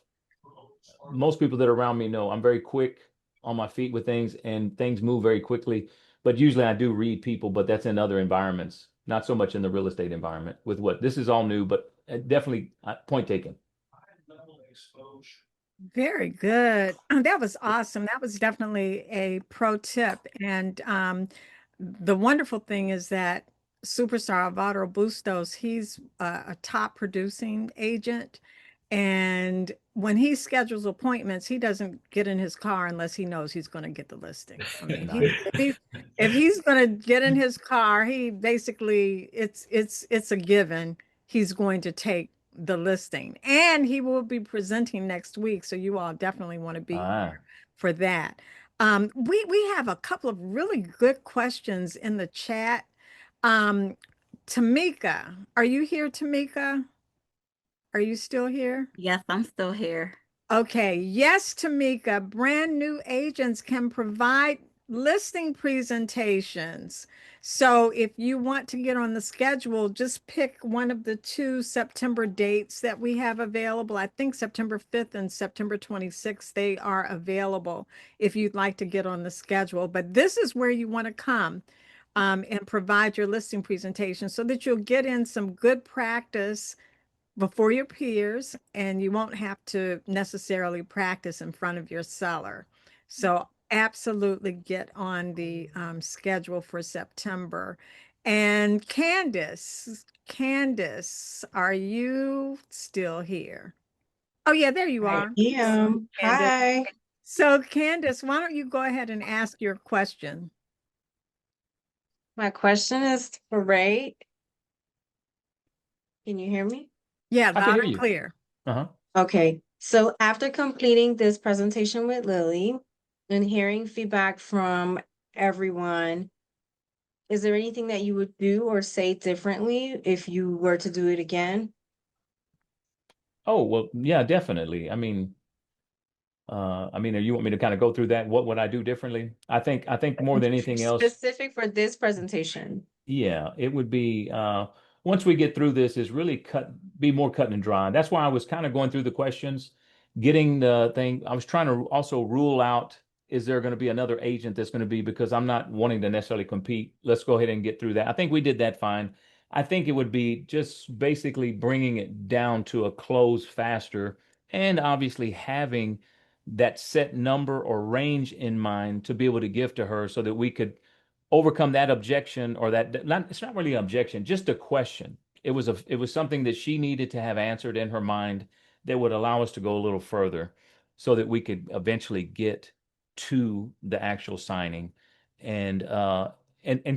C: most people that are around me know I'm very quick on my feet with things, and things move very quickly. But usually I do read people, but that's in other environments, not so much in the real estate environment with what this is all new, but definitely point taken.
B: Very good. That was awesome. That was definitely a pro tip. And the wonderful thing is that Superstar Alvaro Bustos, he's a top producing agent. And when he schedules appointments, he doesn't get in his car unless he knows he's going to get the listing. I mean, if he's going to get in his car, he basically it's a given. He's going to take the listing, and he will be presenting next week. So you all definitely want to be here for that. We have a couple of really good questions in the chat. Tamika, are you here, Tamika? Are you still here?
H: Yes, I'm still here.
B: Okay. Yes, Tamika, brand new agents can provide listing presentations. So if you want to get on the schedule, just pick one of the 2 September dates that we have available. I think September 5th and September 26th, they are available if you'd like to get on the schedule. But this is where you want to come and provide your listing presentation so that you'll get in some good practice before your peers, and you won't have to necessarily practice in front of your seller. So absolutely get on the schedule for September. And Candace, are you still here? Oh yeah, there you are.
I: I am.
B: Candace.
I: Hi.
B: So Candace, why don't you go ahead and ask your question?
I: My question is for Ray. Can you hear me?
B: Yeah,
C: I can
B: loud
C: hear
B: and
C: you.
B: clear.
I: Okay. So after completing this presentation with Lily and hearing feedback from everyone, is there anything that you would do or say differently if you were to do it again?
C: Oh, well, yeah, definitely. I mean, you want me to kind of go through that? What would I do differently? I think more than anything else,
I: Specific for this presentation.
C: yeah, it would be once we get through this, is really be more cut and dry. That's why I was kind of going through the questions, getting the thing. I was trying to also rule out, is there going to be another agent that's going to be, because I'm not wanting to necessarily compete. Let's go ahead and get through that. I think we did that fine. I think it would be just basically bringing it down to a close faster, and obviously having that set number or range in mind to be able to give to her so that we could overcome that objection, or it's not really an objection, just a question. It was something that she needed to have answered in her mind that would allow us to go a little further so that we could eventually get to the actual signing, and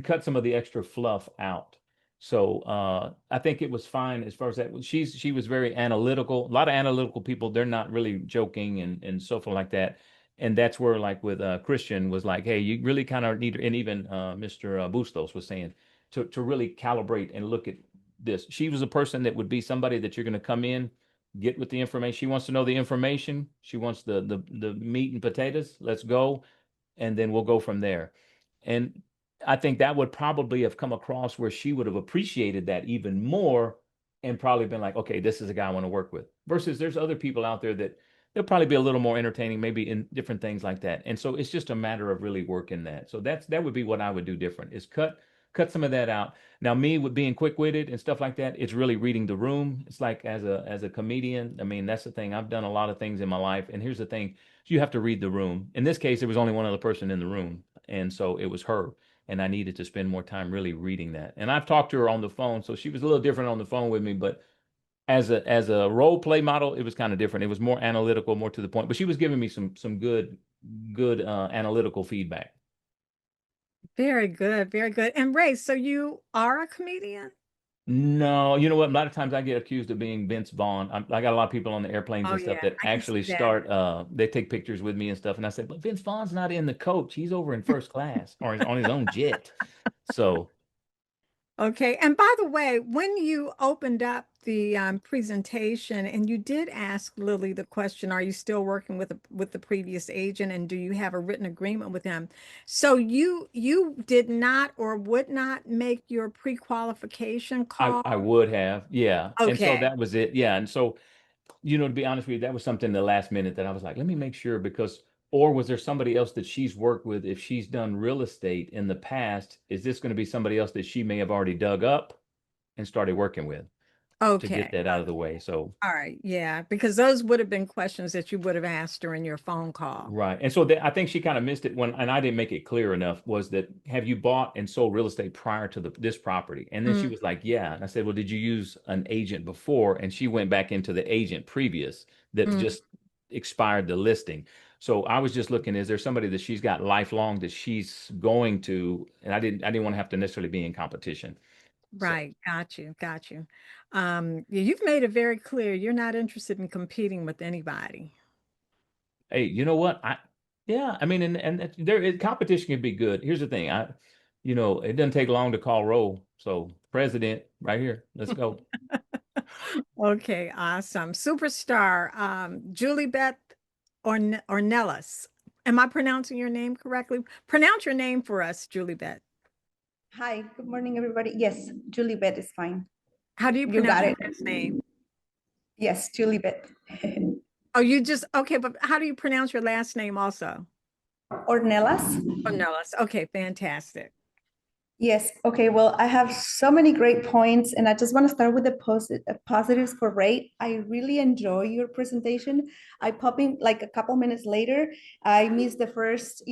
C: cut some of the extra fluff out. So I think it was fine as far as that. She was very analytical. A lot of analytical people, they're not really joking and so forth like that. And that's where, like with Christian, was like, hey, you really kind of need, and even Mr. Bustos was saying, to really calibrate and look at this. She was a person that would be somebody that you're going to come in, get with the information. She wants to know the information. She wants the meat and potatoes. Let's go, and then we'll go from there. And I think that would probably have come across where she would have appreciated that even more, and probably been like, okay, this is a guy I want to work with. Versus there's other people out there that they'll probably be a little more entertaining, maybe in different things like that. And so it's just a matter of really working that. So that would be what I would do different, is cut some of that out. Now, me with being quick-witted and stuff like that, it's really reading the room. It's like as a comedian, I mean, that's the thing. I've done a lot of things in my life, and here's the thing: you have to read the room. In this case, there was only one other person in the room, and so it was her. And I needed to spend more time really reading that. And I've talked to her on the phone, so she was a little different on the phone with me, but As a role play model, it was kind of different. It was more analytical, more to the point, but she was giving me some good analytical feedback.
B: Very good, very good. And Ray, so you are a comedian?
C: No, you know what? A lot of times I get accused of being Vince Vaughn. I got a lot of people on the airplanes
B: Oh
C: and stuff
B: yeah,
C: that
B: I can
C: actually
B: see that.
C: start, they take pictures with me and stuff. And I said, but Vince Vaughn's not in the coach. He's over in first class or on his own jet. So,
B: Okay. And by the way, when you opened up the presentation and you did ask Lily the question, are you still working with the previous agent and do you have a written agreement with him? So you did not or would not make your pre-qualification call?
C: I would have, yeah. And so
B: Okay.
C: that was it. Yeah. And so, to be honest with you, that was something the last minute that I was like, let me make sure because, or was there somebody else that she's worked with? If she's done real estate in the past, is this going to be somebody else that she may have already dug up and started working with to get
B: Okay.
C: that out of the way? So,
B: All right. Yeah, because those would have been questions that you would have asked during your phone call.
C: right. And so I think she kind of missed it and I didn't make it clear enough was that have you bought and sold real estate prior to this property? And then she was like, yeah. And I said, well, did you use an agent before? And she went back into the agent previous that just expired the listing. So I was just looking, is there somebody that she's got lifelong that she's going to, and I didn't want to have to necessarily be in competition. So,
B: Right. Got you. Got you. You've made it very clear you're not interested in competing with anybody.
C: hey, you know what? Yeah, I mean, competition can be good. Here's the thing. It doesn't take long to call roll. So president right here, let's go.
B: Okay, awesome. Superstar, Julie Beth Ornelas. Am I pronouncing your name correctly? Pronounce your name for us, Julie Beth.
H: Hi, good morning, everybody. Yes, Julie Beth is fine.
B: How do you
H: You
B: pronounce
H: got
B: your
H: it.
B: last name?
H: Yes, Julie Beth.
B: Oh, okay, but how do you pronounce your last name also?
H: Ornelas?
B: Ornelas. Okay, fantastic.
H: Yes. Okay. Well, I have so many great points, and I just want to start with the positives for Ray. I really enjoy your presentation. I pop in like a couple minutes later. I missed the first,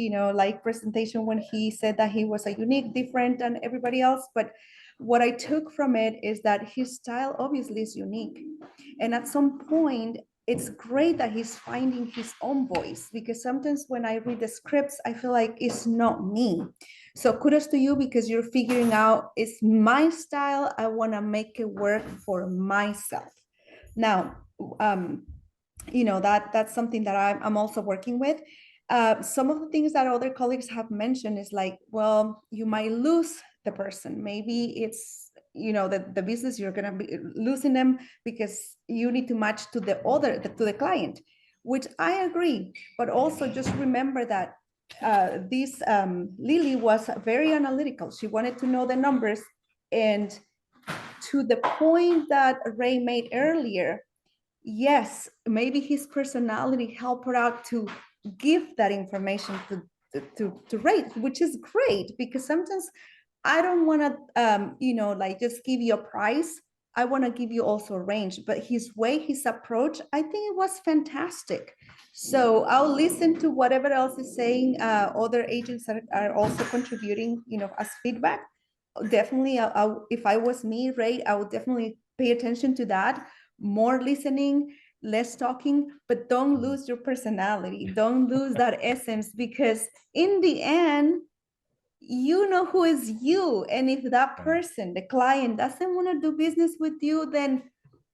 H: presentation when he said that he was a unique, different than everybody else. But what I took from it is that his style obviously is unique, and at some point, it's great that he's finding his own voice because sometimes when I read the scripts, I feel like it's not me. So kudos to you because you're figuring out it's my style. I want to make it work for myself. Now, that's something that I'm also working with. Some of the things that other colleagues have mentioned is like, well, you might lose the person. Maybe it's the business you're gonna be losing them because you need to match to the client, which I agree. But also just remember that this Lily was very analytical. She wanted to know the numbers, and to the point that Ray made earlier, yes, maybe his personality helped her out to give that information to Ray, which is great because sometimes I don't want to just give you a price. I want to give you also a range, but his approach, I think it was fantastic. So I'll listen to whatever else is saying. Other agents are also contributing, as feedback. Definitely, if I was me, Ray, I would definitely pay attention to that. More listening, less talking, but don't lose your personality. Don't lose that essence because in the end, you know who is you. And if that person, the client, doesn't want to do business with you, then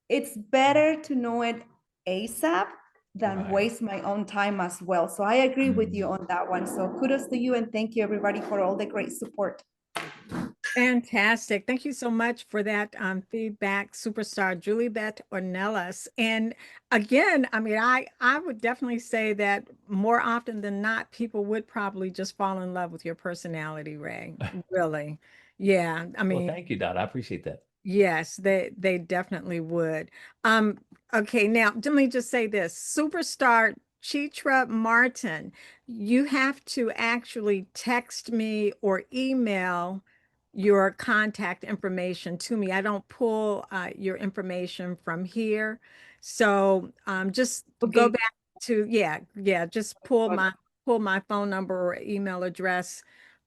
H: it's better to know it ASAP than waste my own time as well. So I agree with you on that one. So kudos to you and thank you everybody for all the great support.
B: Fantastic. Thank you so much for that feedback, superstar Julie Beth Ornelas. And again, I mean, I would definitely say that more often than not, people would probably just fall in love with your personality, Ray. Really. Yeah. I
C: Well,
B: mean,
C: thank you, Dot. I appreciate that.
B: yes, they definitely would. Okay, now let me just say this. Superstar Chitra Martin, you have to actually text me or email your contact information to me. I don't pull your information from here. So just go
H: Okay.
B: back to, just pull my phone number or email address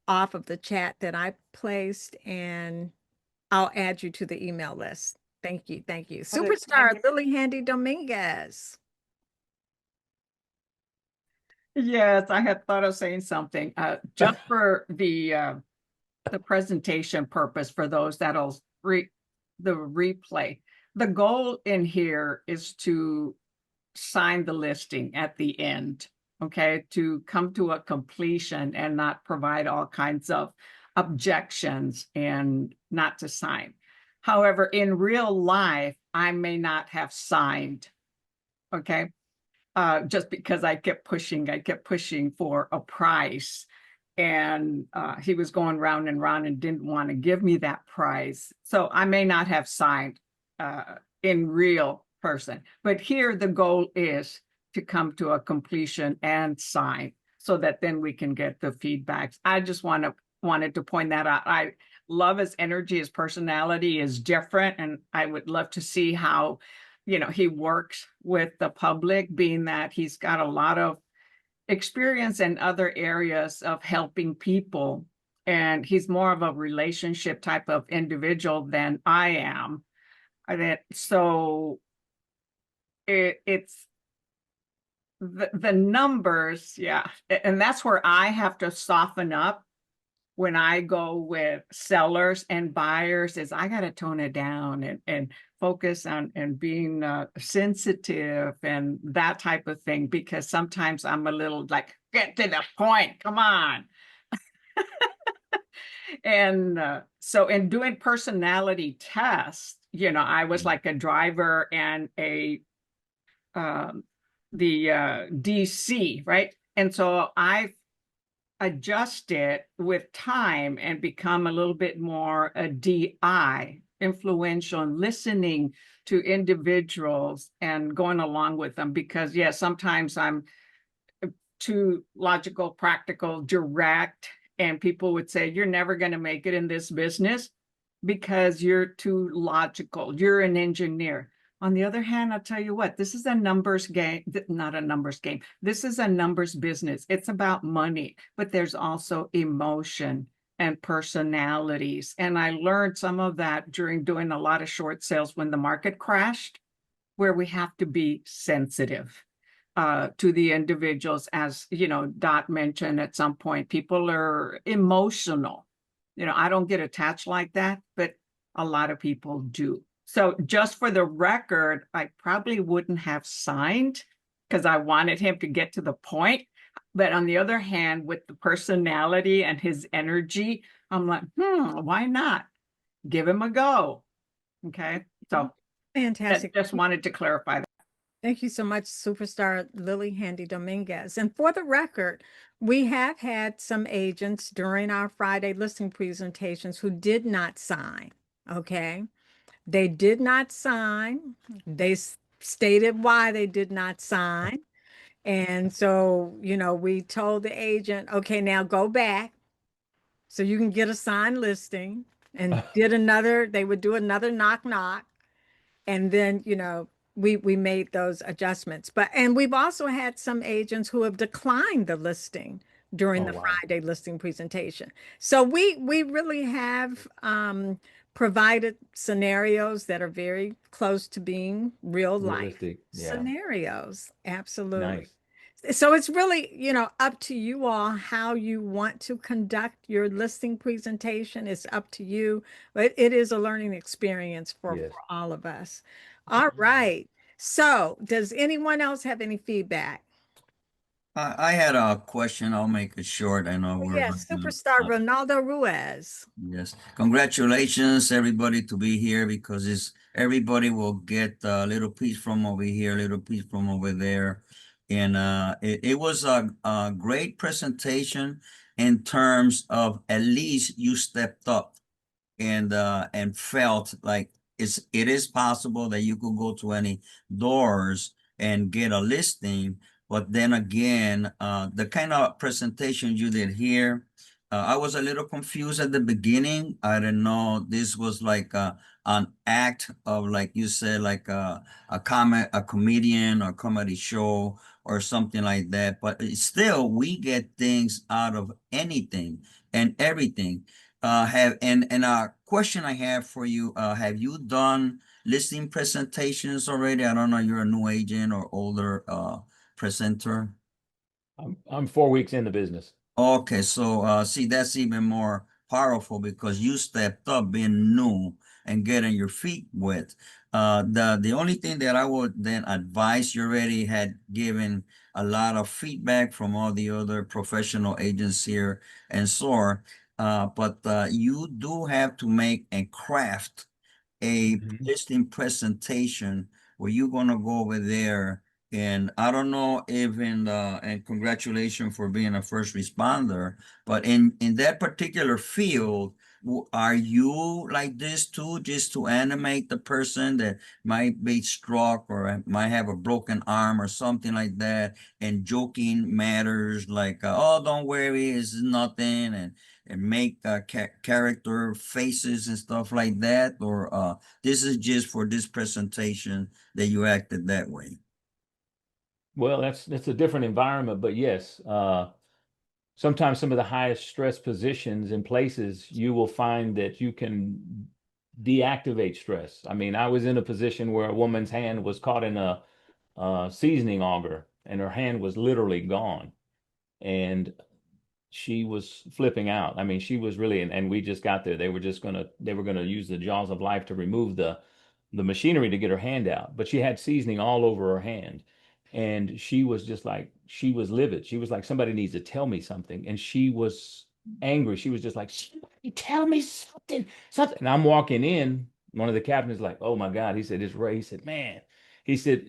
B: off of the chat that I placed and I'll add you to the email list. Thank you. Thank you.
F: Other
B: Superstar
F: comments?
B: Lily Handy Dominguez.
A: Yes, I had thought of saying something, just for the presentation purpose for those that'll read the replay. The goal in here is to sign the listing at the end, okay, to come to a completion and not provide all kinds of objections and not to sign. However, in real life, I may not have signed, okay, just because I kept pushing for a price. And he was going round and round and didn't want to give me that price. So I may not have signed in real person. But here the goal is to come to a completion and sign so that then we can get the feedbacks. I just wanted to point that out. I love his energy, his personality is different, and I would love to see how, he works with the public, being that he's got a lot of experience in other areas of helping people. And he's more of a relationship type of individual than I am. So it's the numbers, yeah. And that's where I have to soften up when I go with sellers and buyers, is I got to tone it down and focus on and being sensitive and that type of thing, because sometimes I'm a little like, get to the point, come on. And so in doing personality tests, I was like a driver and the DC, right? And so I've adjusted with time and become a little bit more a DI, influential, and listening to individuals and going along with them, because sometimes I'm too logical, practical, direct, and people would say, you're never going to make it in this business because you're too logical. You're an engineer. On the other hand, I'll tell you what, this is a numbers game, not a numbers game. This is a numbers business. It's about money, but there's also emotion and personalities. And I learned some of that during doing a lot of short sales when the market crashed, where we have to be sensitive to the individuals. As Dot mentioned at some point, people are emotional. I don't get attached like that, but a lot of people do. So just for the record, I probably wouldn't have signed because I wanted him to get to the point. But on the other hand, with the personality and his energy, I'm like, why not? Give him a go. Okay. So
B: Fantastic.
A: just wanted to clarify that.
B: Thank you so much, Superstar Lily Handy Dominguez. And for the record, we have had some agents during our Friday listing presentations who did not sign. Okay. They did not sign. They stated why they did not sign. And so, we told the agent, okay, now go back so you can get a signed listing, and they would do another knock knock. And then, we made those adjustments. And we've also had some agents who have declined the listing during the Friday listing presentation. So we really have provided scenarios that are very close to being real life scenarios. Absolutely. Nice. So it's really, up to you all how you want to conduct your listing presentation. It's up to you, but it is a learning experience for all of us. All right. So does anyone else have any feedback?
J: I had a question. I'll make it short. I know we're
B: Yes, Superstar Ronaldo Ruiz.
J: Yes, congratulations everybody to be here, because everybody will get a little piece from over here, a little piece from over there. And it was a great presentation in terms of at least you stepped up and felt like it is possible that you could go to any doors and get a listing. But then again, the kind of presentation you did here, I was a little confused at the beginning. I didn't know this was like an act of, like you said, like a comedian or comedy show or something like that. But still, we get things out of anything and everything. And a question I have for you, have you done listing presentations already? I don't know, you're a new agent or older presenter.
C: I'm 4 weeks in the business.
J: Okay, so see, that's even more powerful because you stepped up being new and getting your feet wet. The only thing that I would then advise, you already had given a lot of feedback from all the other professional agents here and so on. But you do have to make and craft a
C: Mhm.
J: listing presentation where you're gonna go over there. And I don't know if and congratulations for being a first responder, but in that particular field, are you like this too, just to animate the person that might be struck or might have a broken arm or something like that, and joking matters like, oh, don't worry, it's nothing, and make character faces and stuff like that, or this is just for this presentation that you acted that way?
C: Well, that's a different environment, but yes, sometimes some of the highest stress positions and places you will find that you can deactivate stress. I mean, I was in a position where a woman's hand was caught in a seasoning auger, and her hand was literally gone, and she was flipping out. I mean, she was really, and we just got there. They were gonna use the jaws of life to remove the machinery to get her hand out, but she had seasoning all over her hand. And she was just like, she was livid. She was like, somebody needs to tell me something. And she was angry. She was just like, somebody tell me something, something. And I'm walking in, one of the captains is like, oh my God. He said, it's Ray. He said, man, he said,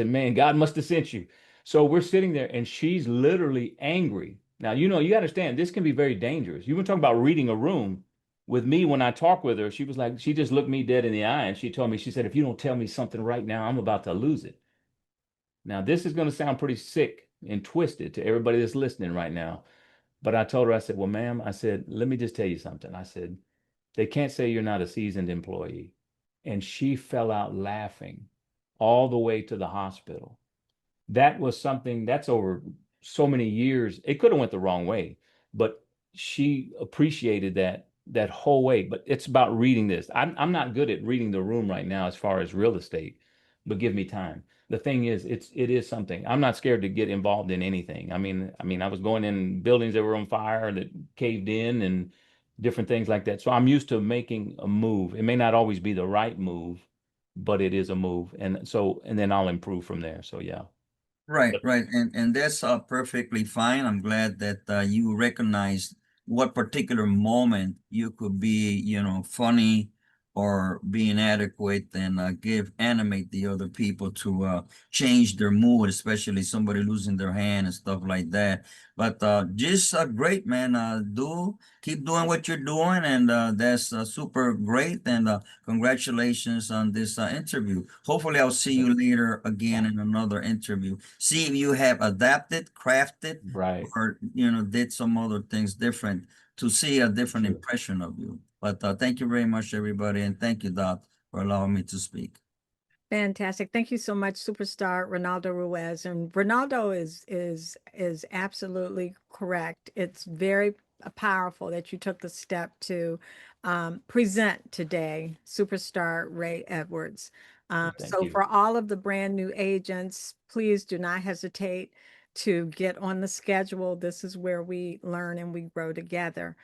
C: man, God must have sent you. So we're sitting there and she's literally angry. Now, you know, you understand this can be very dangerous. You were talking about reading a room. With me, when I talked with her, she was like, she just looked me dead in the eye and she told me, she said, if you don't tell me something right now, I'm about to lose it. Now, this is going to sound pretty sick and twisted to everybody that's listening right now. But I told her, I said, well, ma'am, I said, let me just tell you something. I said, they can't say you're not a seasoned employee. And she fell out laughing all the way to the hospital. That was something that's over so many years. It could have went the wrong way, but she appreciated that whole way. But it's about reading this. I'm not good at reading the room right now as far as real estate, but give me time. The thing is, it is something. I'm not scared to get involved in anything. I mean, I was going in buildings that were on fire that caved in and different things like that. So I'm used to making a move. It may not always be the right move, but it is a move. And then I'll improve from there. So yeah.
J: Right, right. And that's perfectly fine. I'm glad that you recognized what particular moment you could be, you know, funny or be inadequate, and animate the other people to change their mood, especially somebody losing their hand and stuff like that. But just great, man. Do keep doing what you're doing, and that's super great. And congratulations on this interview. Hopefully, I'll see you later again in another interview. See if you have adapted, crafted,
C: Right.
J: or you know, did some other things different to see a different
C: Sure.
J: impression of you. But thank you very much, everybody, and thank you, Dot, for allowing me to speak.
B: Fantastic. Thank you so much, superstar Ronaldo Ruiz. And Ronaldo is absolutely correct. It's very powerful that you took the step to present today, superstar Ray Edwards.
C: Thank
B: So
C: you.
B: for all of the brand new agents, please do not hesitate to get on the schedule. This is where we learn and we grow together.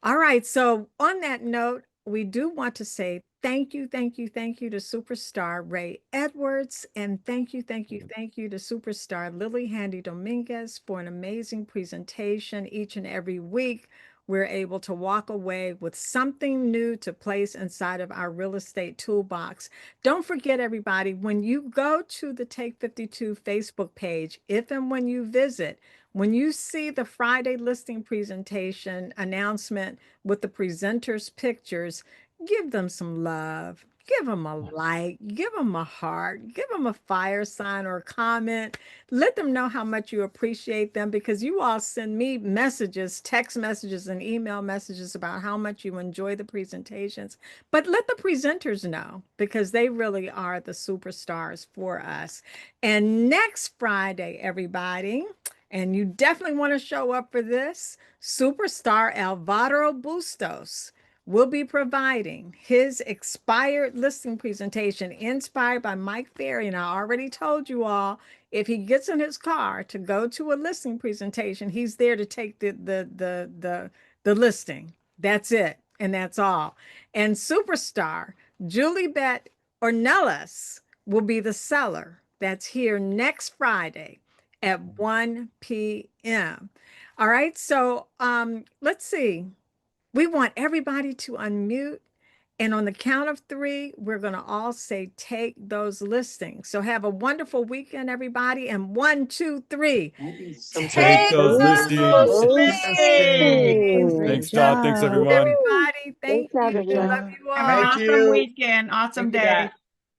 B: All right. So on that note, we do want to say thank you, thank you, thank you to superstar Ray Edwards. And thank you, thank you, thank you to superstar Lily Handy Dominguez for an amazing presentation each and every week. We're able to walk away with something new to place inside of our real estate toolbox. Don't forget, everybody, when you go to the Take 52 Facebook page, if and when you visit, when you see the Friday listing presentation announcement with the presenters' pictures, give them some love. Give them a like, give them a heart, give them a fire sign or a comment. Let them know how much you appreciate them, because you all send me messages, text messages, and email messages about how much you enjoy the presentations. But let the presenters know, because they really are the superstars for us. And next Friday, everybody, And you definitely want to show up for this. Superstar Alvaro Bustos will be providing his expired listing presentation inspired by Mike Ferry. And I already told you all, if he gets in his car to go to a listing presentation, he's there to take the listing. That's it. And that's all. And Superstar Julie Beth Ornelas will be the seller. That's here next Friday at 1 p.m. All right. So let's see. We want everybody to unmute. And on the count of 3, we're going to all say, take those listings. So have a wonderful weekend, everybody. And 1, 2, 3.
C: Take those listings.
B: listings.
F: Great
C: Thanks, Todd. Thanks,
F: job.
C: everyone.
B: Everybody, thank
I: Thanks,
B: you.
I: everyone.
B: Love you all.
A: Have an
K: Thank
A: awesome
K: you.
A: weekend, awesome
K: Thank you,
A: day.
K: Dad.